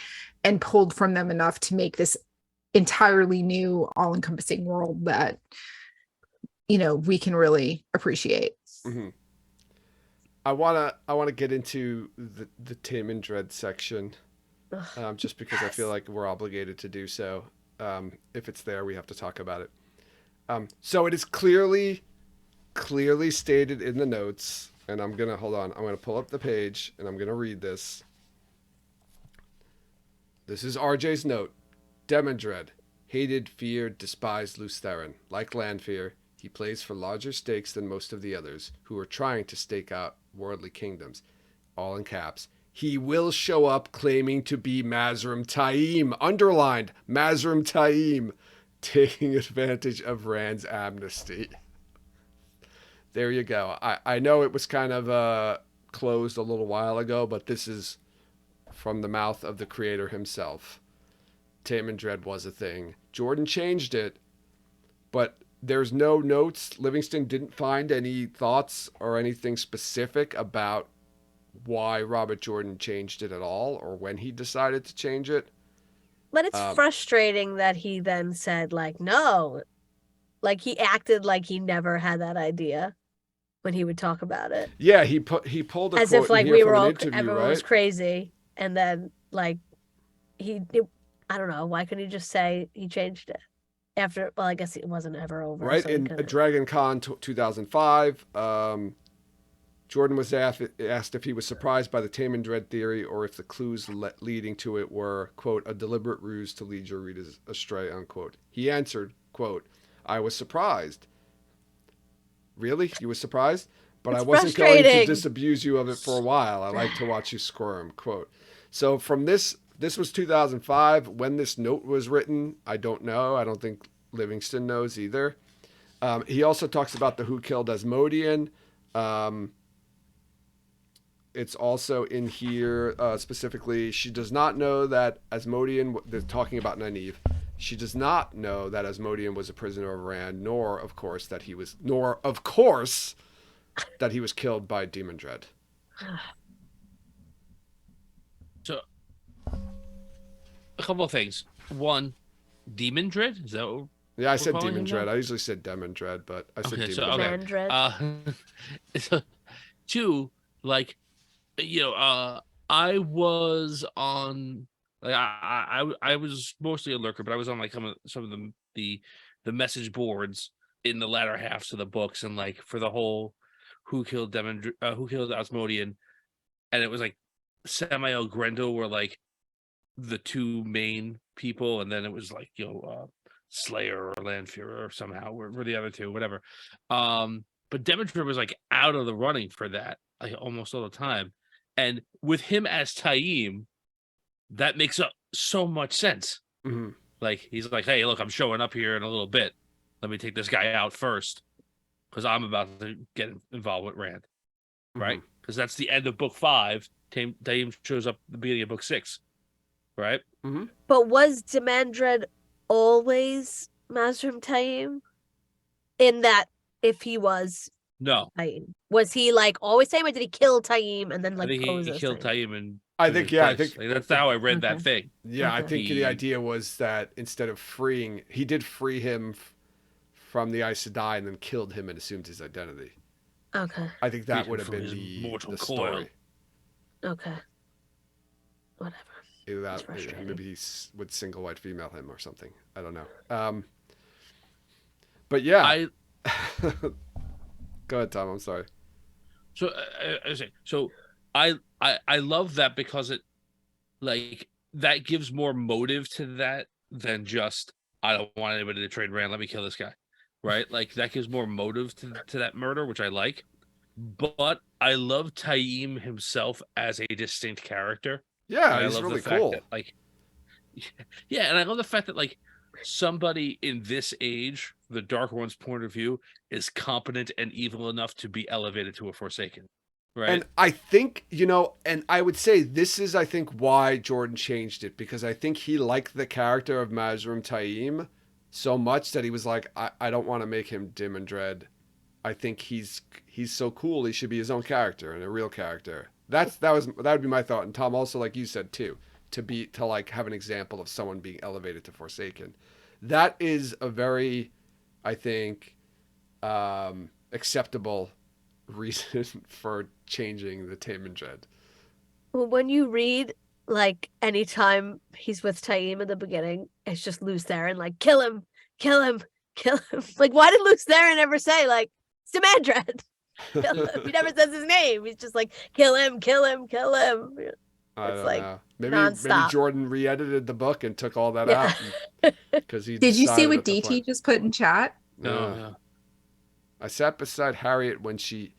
and pulled from them enough to make this entirely new, all-encompassing world that, we can really appreciate. Mm-hmm. I wanna get into the Tim and Dread section, just because I feel like we're obligated to do so. If it's there, we have to talk about it. So it is clearly stated in the notes, and I'm gonna pull up the page and I'm gonna read this. This is RJ's note. Demandred hated, feared, despised Lews Therin. Like Lanfear, he plays for larger stakes than most of the others who are trying to stake out worldly kingdoms. All in caps. He will show up claiming to be Mazrim Taim. Underlined, Mazrim Taim. Taking advantage of Rand's amnesty. There you go. I know it was kind of closed a little while ago, but this is from the mouth of the creator himself. Tim and Dread was a thing. Jordan changed it, but there's no notes. Livingston didn't find any thoughts or anything specific about why Robert Jordan changed it at all, or when he decided to change it. But it's frustrating that he then said, like, no. Like, he acted like he never had that idea when he would talk about it. Yeah, he pulled a As quote if, like, in here we from were an all, interview, everyone was right? crazy. And then, like, I don't know. Why couldn't he just say he changed it? After, well, I guess it wasn't ever over. Right, so he in couldn't. Dragon Con 2005, Jordan was asked if he was surprised by the Tame and Dread theory, or if the clues leading to it were, quote, a deliberate ruse to lead your readers astray, unquote. He answered, quote, I was surprised. Really? You were surprised? But It's I wasn't going to frustrating. disabuse you of it for a while. I like to watch you squirm, quote. So from this was 2005. When this note was written, I don't know. I don't think Livingston knows either. He also talks about the Who Killed Asmodean. it's also in here specifically. She does not know that Asmodean. They're talking about Nynaeve. She does not know that Asmodean was a prisoner of Rand, nor of course that he was killed by Demon Dread. So, a couple of things. One, Demon Dread? Is that what Yeah, I we're said calling Demon him Dread. now? I usually said Demon Dread, but I said Okay, Demon so Dread. okay. Mandred. So, two, like, I was on, like, I was mostly a lurker, but I was on like some of the message boards in the latter halves of the books, and like for the whole who killed Asmodean, and it was like Samael Grendel were like the two main people, and then it was like Slayer or Landfear or somehow were the other two, whatever. But Demeter was like out of the running for that, like almost all the time. And with him as Taim, that makes so much sense. Mm-hmm. Like he's like, hey, look, I'm showing up here in a little bit. Let me take this guy out first, because I'm about to get involved with Rand, right? Because that's the end of book 5. Taim shows up at the beginning of book 6, right? Mm-hmm. But was Demandred always Mazrim Taim? In that, if he was No, Taim, was he like always Taim, or did he kill Taim and then I like think pose he as killed Taim? Taim and I took think, his yeah, I place. think Like, that's how I read that Okay. thing. Yeah, I Okay. think the idea was that instead of freeing, he did free him from the Aes Sedai and then killed him and assumed his identity. Okay. I think that Freed would him have from been his the mortal coil. story. Okay. Whatever. Either That's that, frustrating. maybe he would single white female him or something. I don't know. But yeah, I go ahead, Tom. I'm sorry. so I say so. I love that because it, like, that gives more motive to that than just, I don't want anybody to trade Rand. Let me kill this guy, right? Like that gives more motive to that murder, which I like. But I love Taim himself as a distinct character. Yeah, And I he's love really the fact cool. that, like, yeah, and I love the fact that, like, somebody in this age, the Dark One's point of view, is competent and evil enough to be elevated to a Forsaken, right? And I think, and I would say this is, I think, why Jordan changed it, because I think he liked the character of Mazrim Taim so much that he was like, I don't want to make him dim and dread. I think he's so cool. He should be his own character and a real character. That would be my thought. And Tom, also, like you said too, to like have an example of someone being elevated to Forsaken. That is a very, I think, acceptable reason for changing the Taim and Dread. Well, when you read, like, anytime he's with Taim in the beginning, it's just Lews Therin, like, kill him, kill him, kill him. Like, why did Lews Therin ever say, like, it's Demandred? Kill him. He never says his name. He's just like, kill him, kill him, kill him. I It's don't like know. Maybe nonstop. Jordan re-edited the book and took all that Yeah. out because he. Did you see decided what at the DT point- just put in chat? No. I sat beside Harriet when she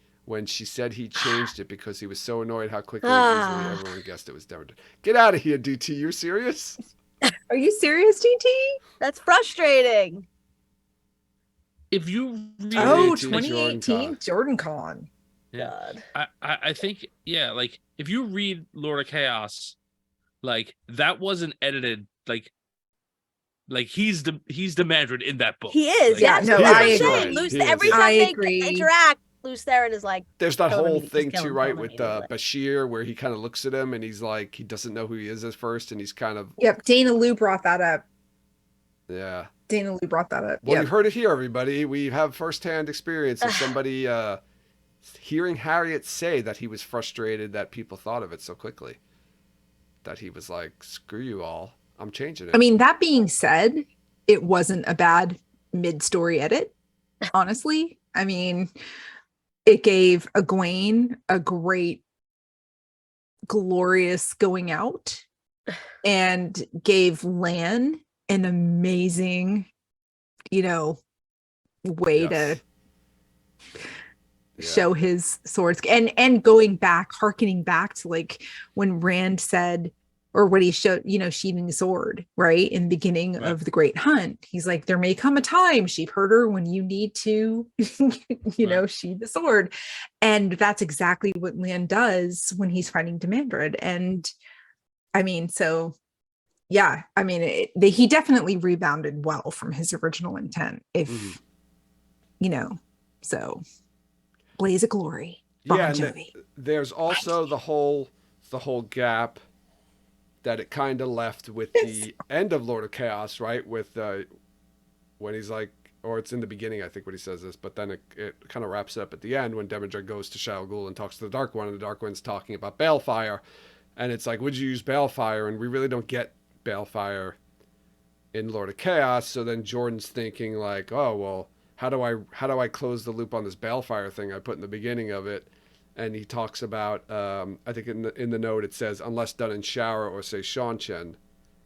said he changed it because he was so annoyed how quickly and easily everyone guessed it was Demandred. Get out of here, DT. You're serious? Are you serious, DT? That's frustrating. If you read Oh, DT, 2018 Jordan Con. Yeah. God. I think, yeah, like, if you read Lord of Chaos, like, that wasn't edited, like he's Demandred in that book. He is. Like, yeah, no, that's what I I'm agree. saying. He Lews, is. every time I they agree. interact, Lews Therin is like, There's that Kill him, whole just thing kill too, him, right, kill him with immediately. Bashir, where he kind of looks at him and he's like, he doesn't know who he is at first, and he's kind of, Yep, Dana Lou brought that up. yeah. Dana Lou brought that up. Well, Yep. you heard it here, everybody. We have firsthand experience of somebody hearing Harriet say that he was frustrated that people thought of it so quickly. That he was like, screw you all. I'm changing it. I mean, that being said, it wasn't a bad mid-story edit, honestly. I mean, it gave Egwene a great, glorious going out and gave Lan an amazing, way Yes. to Yeah. show his swords, and going back, harkening back to like when Rand said, or what he showed, sheathing the sword, right? In the beginning Right. of the Great Hunt. He's like, there may come a time, sheepherder, when you need to, Right. sheathe the sword. And that's exactly what Lan does when he's fighting Demandred. And I mean, so yeah, I mean, he definitely rebounded well from his original intent. If, so blaze of glory. Bon Yeah, and Jovi. there's also the whole gap that it kind of left with the end of Lord of Chaos, right? With when he's like, or it's in the beginning, I think, when he says this, but then it kind of wraps up at the end when Demandred goes to Shao Ghul and talks to the Dark One, and the Dark One's talking about Balefire, and it's like, would you use Balefire? And we really don't get Balefire in Lord of Chaos. So then Jordan's thinking like, oh well, how do I close the loop on this Balefire thing I put in the beginning of it? And he talks about, I think in the note it says, unless done in shower or say Seanchan.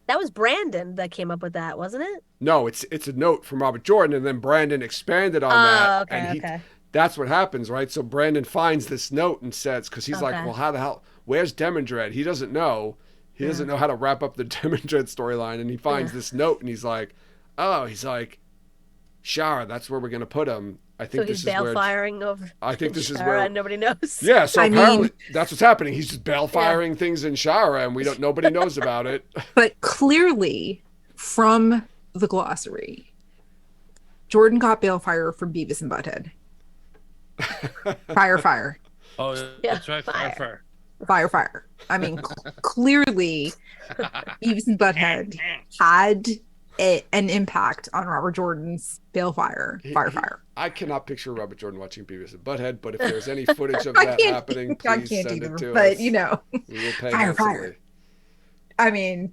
That was Brandon that came up with that, wasn't it? No, it's a note from Robert Jordan, and then Brandon expanded on Oh, that, okay, and okay. that's what happens, right? So Brandon finds this note and says, because he's like, Okay. well, how the hell, where's Demandred? He doesn't know. He doesn't know how to wrap up the Demandred storyline, and he finds this note, and he's like, Shara, that's where we're gonna put him. I think So he's this is where Balefiring over. I think this is Shara where and nobody knows. Yeah, so I apparently mean- that's what's happening. He's just Balefiring things in Shara, and nobody knows about it. But clearly, from the glossary, Jordan got Balefire from Beavis and Butthead. Fire. Oh, Yeah, that's right. fire. Fire. I mean, clearly, Beavis and Butthead had an impact on Robert Jordan's Balefire. Fire. I cannot picture Robert Jordan watching Beavis and Butthead, but if there's any footage of that happening, I please can't send either, it to but us. you know, We will pay Fire. handsomely. I mean,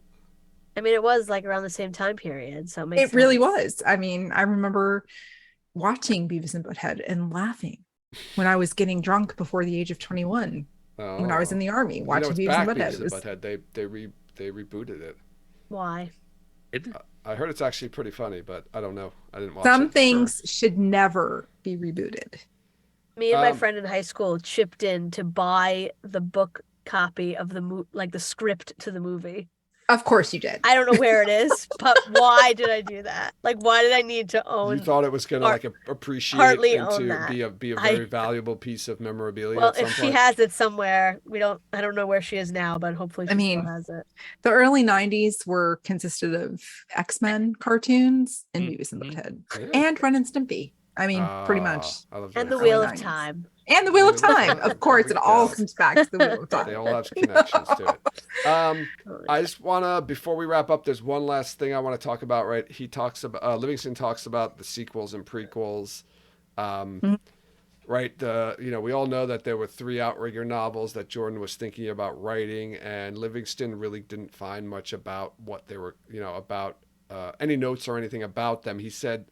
it was like around the same time period, so it makes it really sense. was. I mean, I remember watching Beavis and Butthead and laughing when I was getting drunk before the age of 21. When I was in the army, watching it's Beavis back, and Butthead. Beavis and Butthead. They rebooted it. Why? I heard it's actually pretty funny, but I don't know. I didn't watch Some it. things should never be rebooted. Me and my friend in high school chipped in to buy the book copy of the script to the movie. Of course you did. I don't know where it is, but why did I do that? Like, why did I need to own? You thought it was going to partly appreciate and own to that. be a very valuable piece of memorabilia. Well, at some if she point. has it somewhere, I don't know where she is now, but hopefully she still has it. The early 90s consisted of X-Men cartoons and Beavis and Butthead and Ren and Stimpy. I mean, pretty much. I love And the those. Wheel of 90s. Time. And the Wheel of Wheel of Time. Time. Of course, it There we all go. comes back to the Wheel of Time. They all have connections to it. I just want to, before we wrap up, there's one last thing I want to talk about, right? He talks about, Livingston talks about the sequels and prequels. Right. We all know that there were 3 Outrigger novels that Jordan was thinking about writing, and Livingston really didn't find much about what they were, about any notes or anything about them. He said,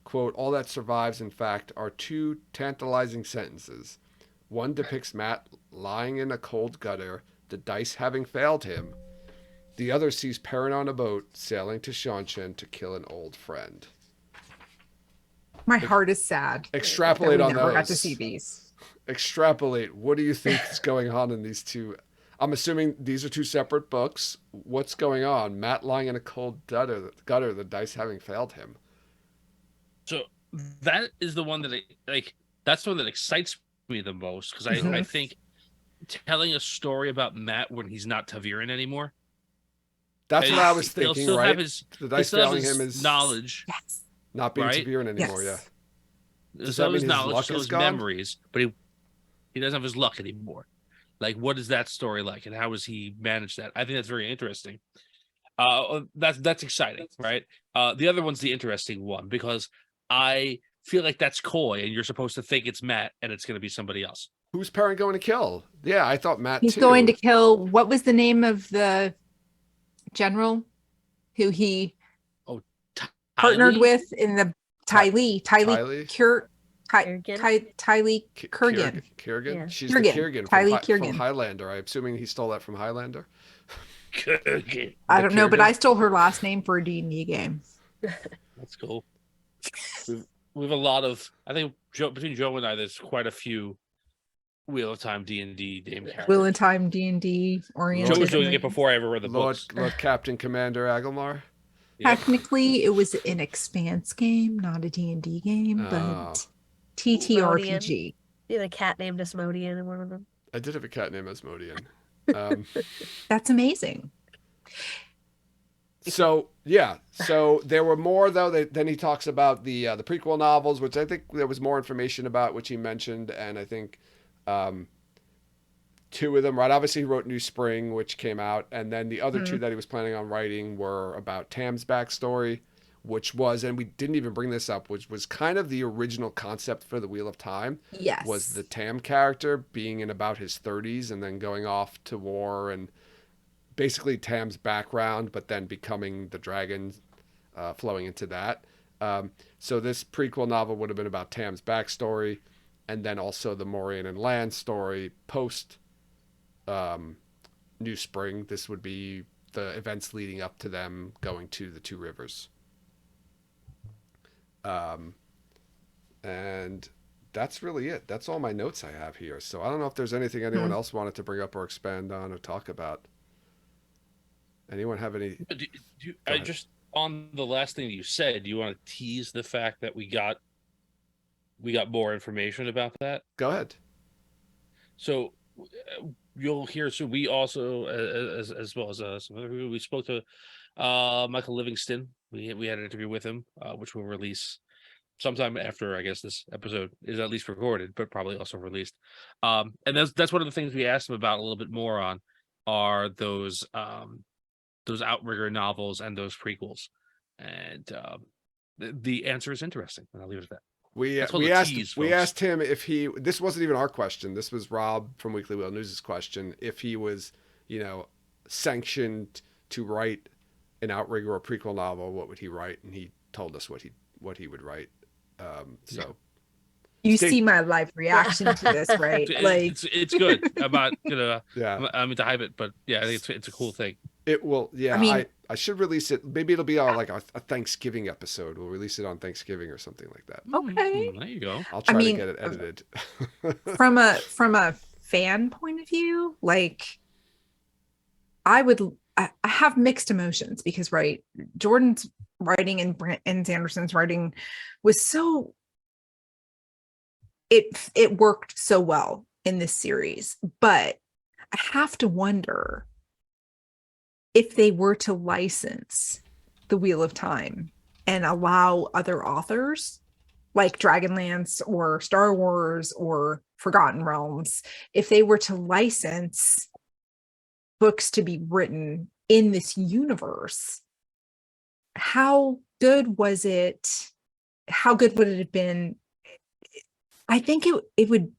quote, all that survives, in fact, are 2 tantalizing sentences. One depicts Matt lying in a cold gutter, the dice having failed him. The other sees Perrin on a boat sailing to Seanchan to kill an old friend. My heart is sad. Extrapolate that we on never those. got to see these. Extrapolate. What do you think is going on in these 2? I'm assuming these are 2 separate books. What's going on? Matt lying in a cold gutter, the dice having failed him. So that is the one that that's the one that excites me the most, because I think telling a story about Matt when he's not Taviran anymore. That's what I was thinking, still right? Have The dice failing him is knowledge. Yes. not being right? Taviran anymore. Yes. Yeah. Does So that his mean his knowledge, luck so is his gone? memories, but he doesn't have his luck anymore. Like, what is that story like, and how has he managed that? I think that's very interesting. That's exciting, right? The other one's the interesting one, because I feel like that's coy, and you're supposed to think it's Matt, and it's going to be somebody else. Who's Perrin going to kill? Yeah, I thought Matt He's too. going to kill, what was the name of the general who he partnered Tylee? with in the Tylee Kurgan? Kurgan. Kurgan? Yeah. She's Kurgan. the Kurgan Tylee from Kurgan. Highlander. I'm assuming he stole that from Highlander. Kurgan. I don't know, but Kurgan? I stole her last name for a D&D game. That's cool. We have a lot of, I think between Joe and I, there's quite a few Wheel of Time D&D name characters. Wheel of Time D&D oriented. Joe was doing it movies. before I ever read the books. Lord Captain Commander Agelmar. Yep. Technically, it was an Expanse game, not a D&D game, Oh. but TTRPG. You had a cat named Asmodean in one of them. I did have a cat named Asmodean. That's amazing. So there were more though. Then he talks about the prequel novels, which I think there was more information about, which he mentioned, and I think two of them, right? Obviously, he wrote New Spring, which came out, and then the other two that he was planning on writing were about Tam's backstory, which was, and we didn't even bring this up, which was kind of the original concept for the Wheel of Time. Yes, was the Tam character being in about his 30s and then going off to war, and basically Tam's background, but then becoming the dragon, flowing into that. So this prequel novel would have been about Tam's backstory, and then also the Moraine and Lan story post New Spring. This would be the events leading up to them going to the Two Rivers. And that's really it. That's all my notes I have here. So I don't know if there's anything anyone else wanted to bring up or expand on or talk about. Anyone have any? I just, on the last thing you said, do you want to tease the fact that we got more information about that? Go ahead. So you'll hear. So we also, as well as some other people, we spoke to Michael Livingston. We had an interview with him, which will release sometime after, I guess, this episode is at least recorded, but probably also released. And that's one of the things we asked him about a little bit more on are those Outrigger novels and those prequels. And the answer is interesting, and I'll leave it at that. We asked him if he, this wasn't even our question, this was Rob from Weekly Wheel News' question, if he was, sanctioned to write an Outrigger or prequel novel, what would he write? And he told us what he would write. So you see my live reaction to this, right? It's good. I'm not gonna I'm to hype it, but yeah, I think it's a cool thing. It will. Yeah, I mean, I should release it. Maybe it'll be like a Thanksgiving episode. We'll release it on Thanksgiving or something like that. Okay, There you go. I'll try to get it edited. from a fan point of view, like I have mixed emotions because Jordan's writing and Sanderson's writing was so it worked so well in this series, but I have to wonder if they were to license the Wheel of Time and allow other authors like Dragonlance or Star Wars or Forgotten Realms, if they were to license books to be written in this universe, how good was it? How good would it have been? I think it would.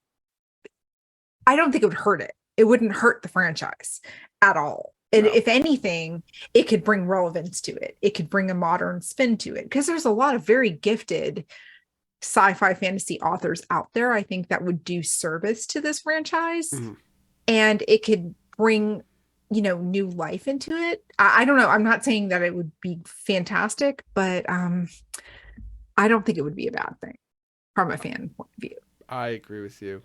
I don't think it would hurt it. It wouldn't hurt the franchise at all. And if anything, it could bring relevance to it. It could bring a modern spin to it, because there's a lot of very gifted sci-fi fantasy authors out there, I think, that would do service to this franchise. Mm-hmm. And it could bring, new life into it. I don't know. I'm not saying that it would be fantastic, but I don't think it would be a bad thing from a fan point of view. I agree with you.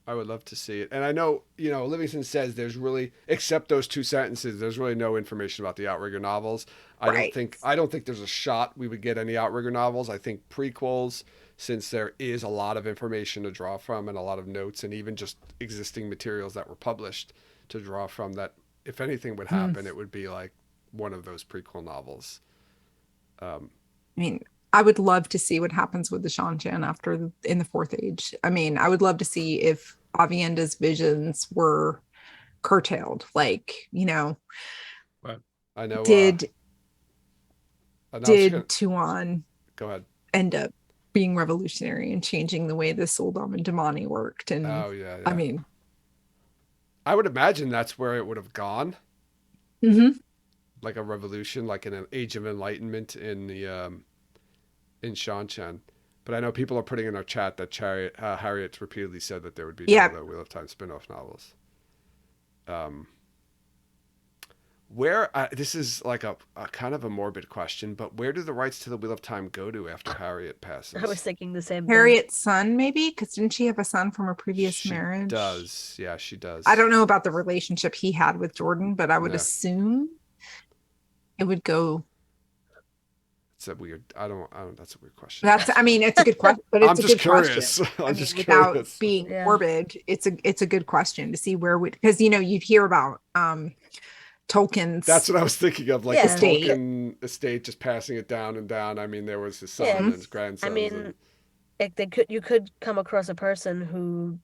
I would love to see it. And I know, Livingston says there's really, except those two sentences, there's really no information about the Outrigger novels. I don't think there's a shot we would get any Outrigger novels. I think prequels, since there is a lot of information to draw from and a lot of notes and even just existing materials that were published to draw from, that if anything would happen, it would be like one of those prequel novels. I would love to see what happens with the Shan-Chan in the Fourth Age. I would love to see if Avienda's visions were curtailed. I know. Did Tuon go ahead end up being revolutionary and changing the way the Soldam and Damani worked? And I would imagine that's where it would have gone. Mm-hmm. Like a revolution, like an age of enlightenment in the in Shan-Chan. But I know people are putting in our chat that Harriet repeatedly said that there would be no Wheel of Time spin-off novels. Where this is like a kind of a morbid question, but where do the rights to the Wheel of Time go to after Harriet passes? I was thinking the same thing. Harriet's son, maybe? Because didn't she have a son from a previous She marriage? does. Yeah, she does. I don't know about the relationship he had with Jordan, but I would Yeah. assume it would go. It's a weird. I don't. That's a weird question. I mean, it's a good question, but it's I'm a just good curious. question. I'm I mean, just without curious. being Yeah. morbid, it's a good question to see where would, because you'd hear about Tolkien's. That's what I was thinking of, like Yeah. the Estate. Tolkien estate, just passing it down and down. I mean, there was his son Yeah. and his grandsons. I mean, you could come across a person who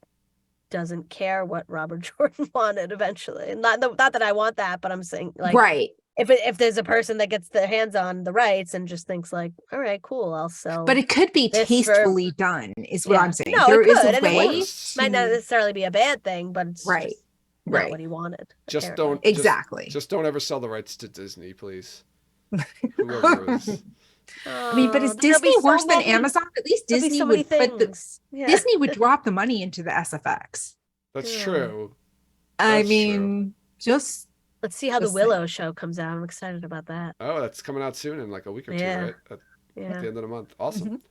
doesn't care what Robert Jordan wanted eventually. And not that I want that, but I'm saying, like, Right. if there's a person that gets their hands on the rights and just thinks like, all right, cool, I'll sell. But it could be this for- tastefully done, is what Yeah. I'm saying. No, There it is could, a and it way. might not necessarily be a bad thing, but it's Right. just not Right. what he wanted. Just apparently. don't Exactly. Just don't ever sell the rights to Disney, please. Whoever is. I mean, but is There'll be Disney so worse than many- Amazon? At least there'll be Disney so many would put the things. Yeah. Disney would drop the money into the SFX. That's Yeah. true. I That's mean, just Let's see how the Just saying. Willow show comes out. I'm excited about that. Oh, that's coming out soon in like a week or two, Yeah. right? At Yeah. the end of the month. Awesome. Mhm.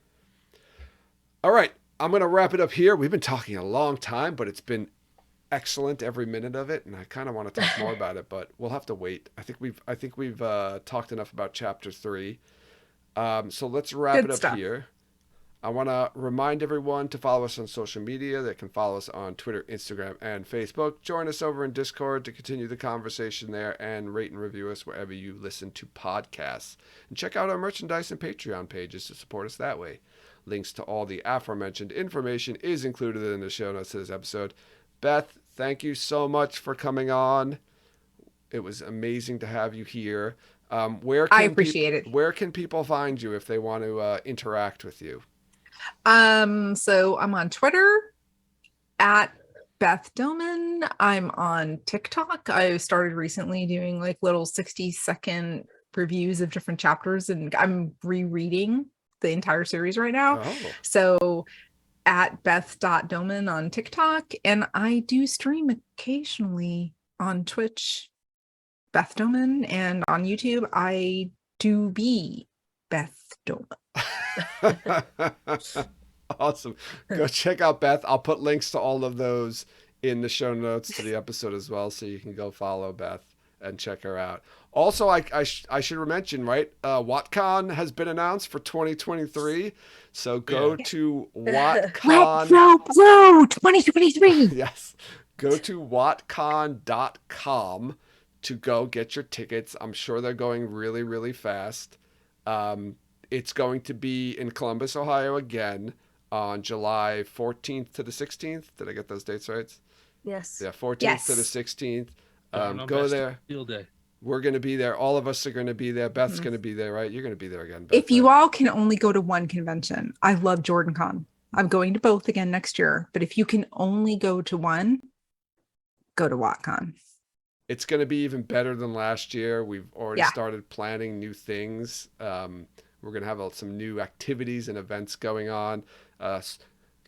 All right. I'm going to wrap it up here. We've been talking a long time, but it's been excellent every minute of it, and I kind of want to talk more about it, but we'll have to wait. I think we've talked enough about chapter 3. So let's wrap Good it up stuff. here. I want to remind everyone to follow us on social media. They can follow us on Twitter, Instagram, and Facebook. Join us over in Discord to continue the conversation there, and rate and review us wherever you listen to podcasts. And check out our merchandise and Patreon pages to support us that way. Links to all the aforementioned information is included in the show notes of this episode. Beth, thank you so much for coming on. It was amazing to have you here. I appreciate it. Where can people find you if they want to interact with you? So I'm on Twitter at Beth Doman. I'm on TikTok. I started recently doing like little 60-second reviews of different chapters, and I'm rereading the entire series right now. Oh, So at Beth.Doman on TikTok, and I do stream occasionally on Twitch, Beth Doman, and on YouTube, I do be Beth Doman. awesome. Go check out Beth. I'll put links to all of those in the show notes to the episode as well, so you can go follow Beth and check her out. Also, I should mention, right? WOTCon has been announced for 2023. So go to WOTCon. Blow 2023. Yes. Go to WOTCon.com to go get your tickets. I'm sure they're going really, really fast. It's going to be in Columbus, Ohio again on July 14th to the 16th. Did I get those dates right? Yes. Yeah, 14th Yes. to the 16th. Don't know, Go best there. Field day. We're going to be there. All of us are going to be there. Beth's Mhm. going to be there, right? You're going to be there again. Beth, If you right? all can only go to one convention, I love Jordan Con. I'm going to both again next year, but if you can only go to one, go to WOTCon. It's going to be even better than last year. We've already Yeah. started planning new things. We're going to have some new activities and events going on.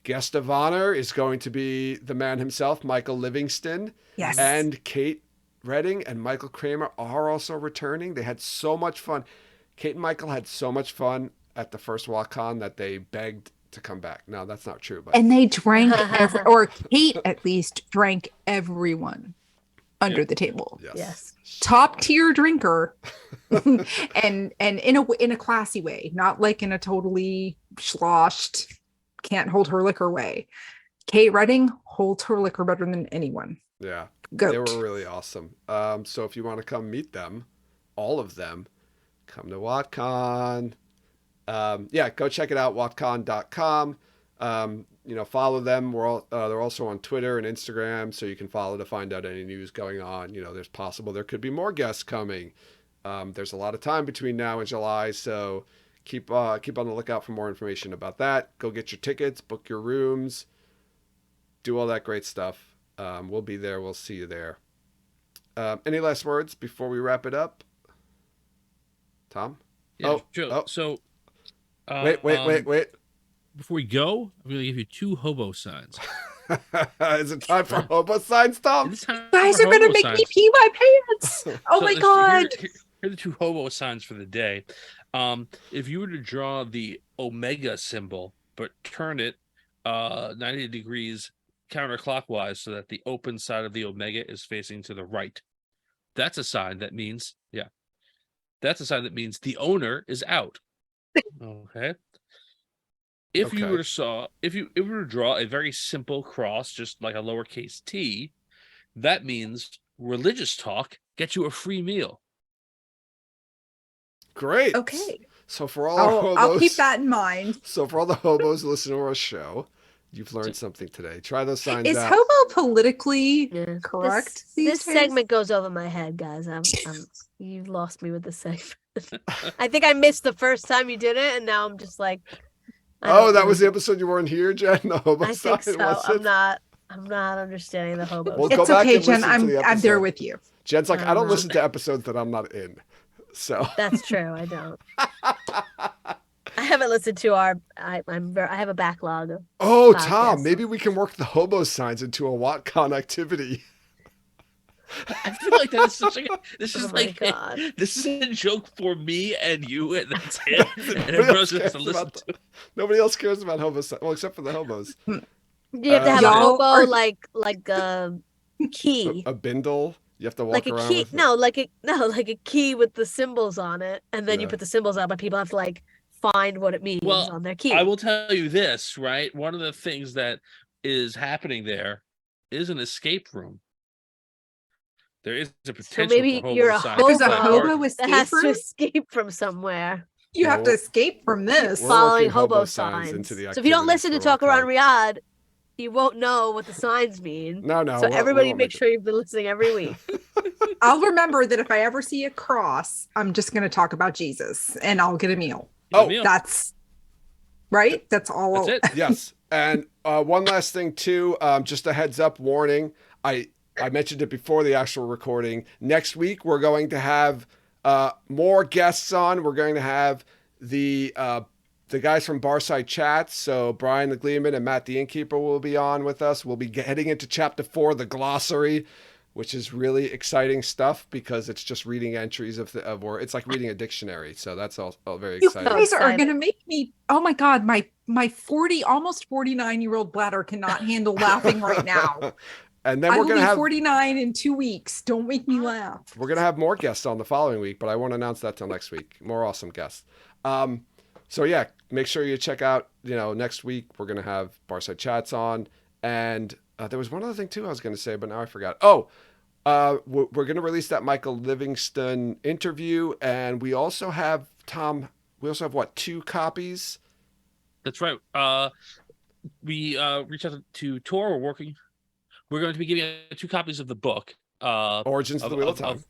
Guest of honor is going to be the man himself, Michael Livingston. Yes. And Kate Redding and Michael Kramer are also returning. They had so much fun. Kate and Michael had so much fun at the first WalkCon that they begged to come back. No, that's not true. But And they drank, or Kate at least drank everyone under the table. Yes. Top tier drinker, and in a classy way, not like in a totally sloshed, can't hold her liquor way. Kate Redding holds her liquor better than anyone. Yeah, Goat. they were really awesome. So if you want to come meet them, all of them, come to WatCon. Yeah, go check it out, watcon.com. Follow them. They're also on Twitter and Instagram, so you can follow to find out any news going on. There could be more guests coming. There's a lot of time between now and July, so keep on the lookout for more information about that. Go get your tickets, book your rooms, do all that great stuff. We'll be there. We'll see you there. Any last words before we wrap it up? Tom? Yeah, Oh, sure. oh. So, Wait. before we go, I'm going to give you 2 hobo signs. Is it time for hobo signs, Tom? It's time You guys for are gonna hobo make me signs. pee my pants. Oh So my god. Here are the two hobo signs for the day. If you were to draw the omega symbol, but turn it 90 degrees counterclockwise so that the open side of the omega is facing to the right, that's a sign that means, that's a sign that means the owner is out. Okay. If you Okay. were to if you were to draw a very simple cross, just like a lowercase t, that means religious talk gets you a free meal. Great. Okay. So for all our hobos, I'll keep that in mind. So for all the hobos listening to our show, you've learned something today. Try those signs Is out. hobo politically Yeah. correct? This these days? segment goes over my head, guys. You've lost me with this segment. I think I missed the first time you did it, and now I'm just like. Oh, that was the episode you weren't here, Jen. The hobo I think sign, so. was it? I'm not understanding the hobo. Well, sign. go It's back okay, and Jen. listen to the I'm there episode. with you. Jen's like, I don't Uh-huh. listen to episodes that I'm not in. So That's true. I don't. I haven't listened to our. I have a backlog. oh, Podcast. Tom, maybe we can work the hobo signs into a WOTCon activity. I feel like that's such a this Oh is my like God. this is a joke for me and you, and that's it. And Nobody everyone else else has to cares listen about to it. Nobody else cares about hobo signs. Well, except for the hobos. You have to have a Y'all hobo are- like a key. A bindle. You have to walk Like a around key, with. like a key with the symbols on it, and then you Yeah. put the symbols on, but people have to like find what it means Well, on their key. I will tell you this, right? One of the things that is happening there is an escape room. There is a potential maybe for hobo you're a signs. There's a Hobo that are- hobo that escape has to room. escape from somewhere. You have to No. escape from this. We're Following working hobo hobo signs. signs into the So if you don't activities listen to for Talk Around WOTCon. Riyadh, you won't know what the signs mean. No, no. So we everybody won't make it. sure you've been listening every week. I'll remember that if I ever see a cross, I'm just going to talk about Jesus and I'll get a meal. Give Oh, me a- That's right. That's all. that's it. Yes. And one last thing too, just a heads up warning. I mentioned it before the actual recording. Next week we're going to have more guests on. We're going to have the guys from Barside Chats. So Brian the Gleeman and Matt the Innkeeper will be on with us. We'll be heading into chapter 4, the glossary, which is really exciting stuff because it's just reading entries of words. It's like reading a dictionary. So that's all very You exciting. guys are excited. going to make me. Oh my God. My 40, almost 49-year-old bladder cannot handle laughing right now. And then I we're will going be to have 49 in 2 weeks. Don't make me laugh. We're going to have more guests on the following week, but I won't announce that till next week. More awesome guests. So yeah, make sure you check out, next week we're going to have Barside Chats on. And there was one other thing too I was going to say, but now I forgot. Oh, we're going to release that Michael Livingston interview. And we also have, Tom, what, 2 copies? That's right. We reached out to Tor. We're going to be giving out 2 copies of the book. Origins of the Wheel of Time.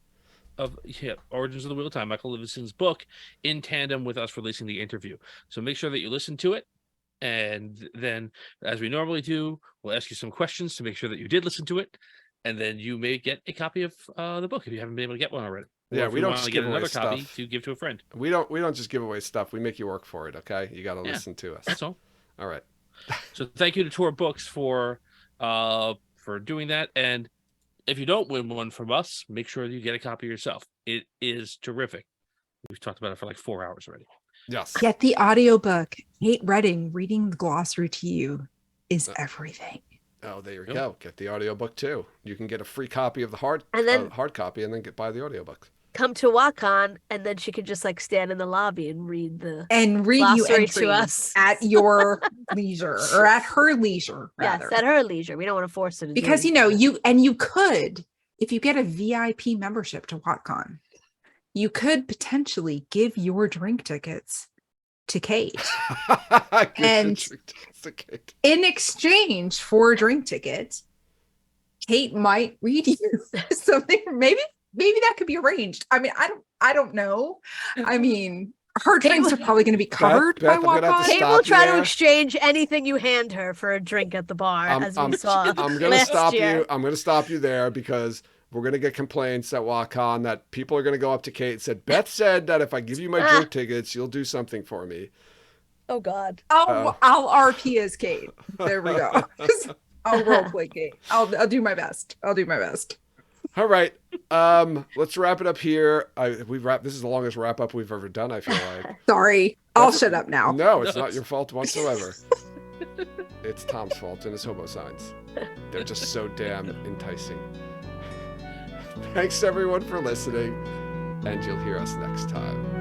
Origins of the Wheel of Time, Michael Livingston's book, in tandem with us releasing the interview. So make sure that you listen to it. And then, as we normally do, we'll ask you some questions to make sure that you did listen to it. And then you may get a copy of the book if you haven't been able to get one already. Or Yeah, if we you don't want just to give get away another copy stuff. to give to a friend. We don't just give away stuff. We make you work for it. Okay. You got to Yeah. listen to us. That's all. All right. So thank you to Tor Books for doing that. And if you don't win one from us, make sure you get a copy yourself. It is terrific. We've talked about it for like 4 hours already. Yes. Get the audiobook. Kate Redding reading the glossary to you is everything. Oh, there you Yep. go. Get the audiobook too. You can get a free copy of the hard copy and then buy the audiobook. Come to WOTCon, and then she could just like stand in the lobby and read the And read you glossary entries to us at your leisure or at her leisure, Yes, rather. at her leisure. We don't want to force her to Because do you could, if you get a VIP membership to WotCon, you could potentially give your drink tickets to Kate And- in exchange for a drink ticket. Kate might read you something. Maybe that could be arranged. I mean, I don't know. I mean, her Kate drinks are will- probably going to be covered Beth, I'm by gonna have to WotCon. Kate stop will you try to there. exchange anything you hand her for a drink at the bar, as we saw. I'm going to last stop year. you. I'm going to stop you there because we're going to get complaints at WotCon that people are going to go up to Kate and said, Beth said that if I give you my drink tickets, you'll do something for me. Oh God. I'll RP as Kate. There we go. I'll role play Kate. I'll do my best. I'll do my best. All right. Let's wrap it up here. This is the longest wrap up we've ever done, I feel like. Sorry. I'll shut up now. No, it's not your fault whatsoever. It's Tom's fault and his hobo signs. They're just so damn enticing. Thanks everyone for listening, and you'll hear us next time.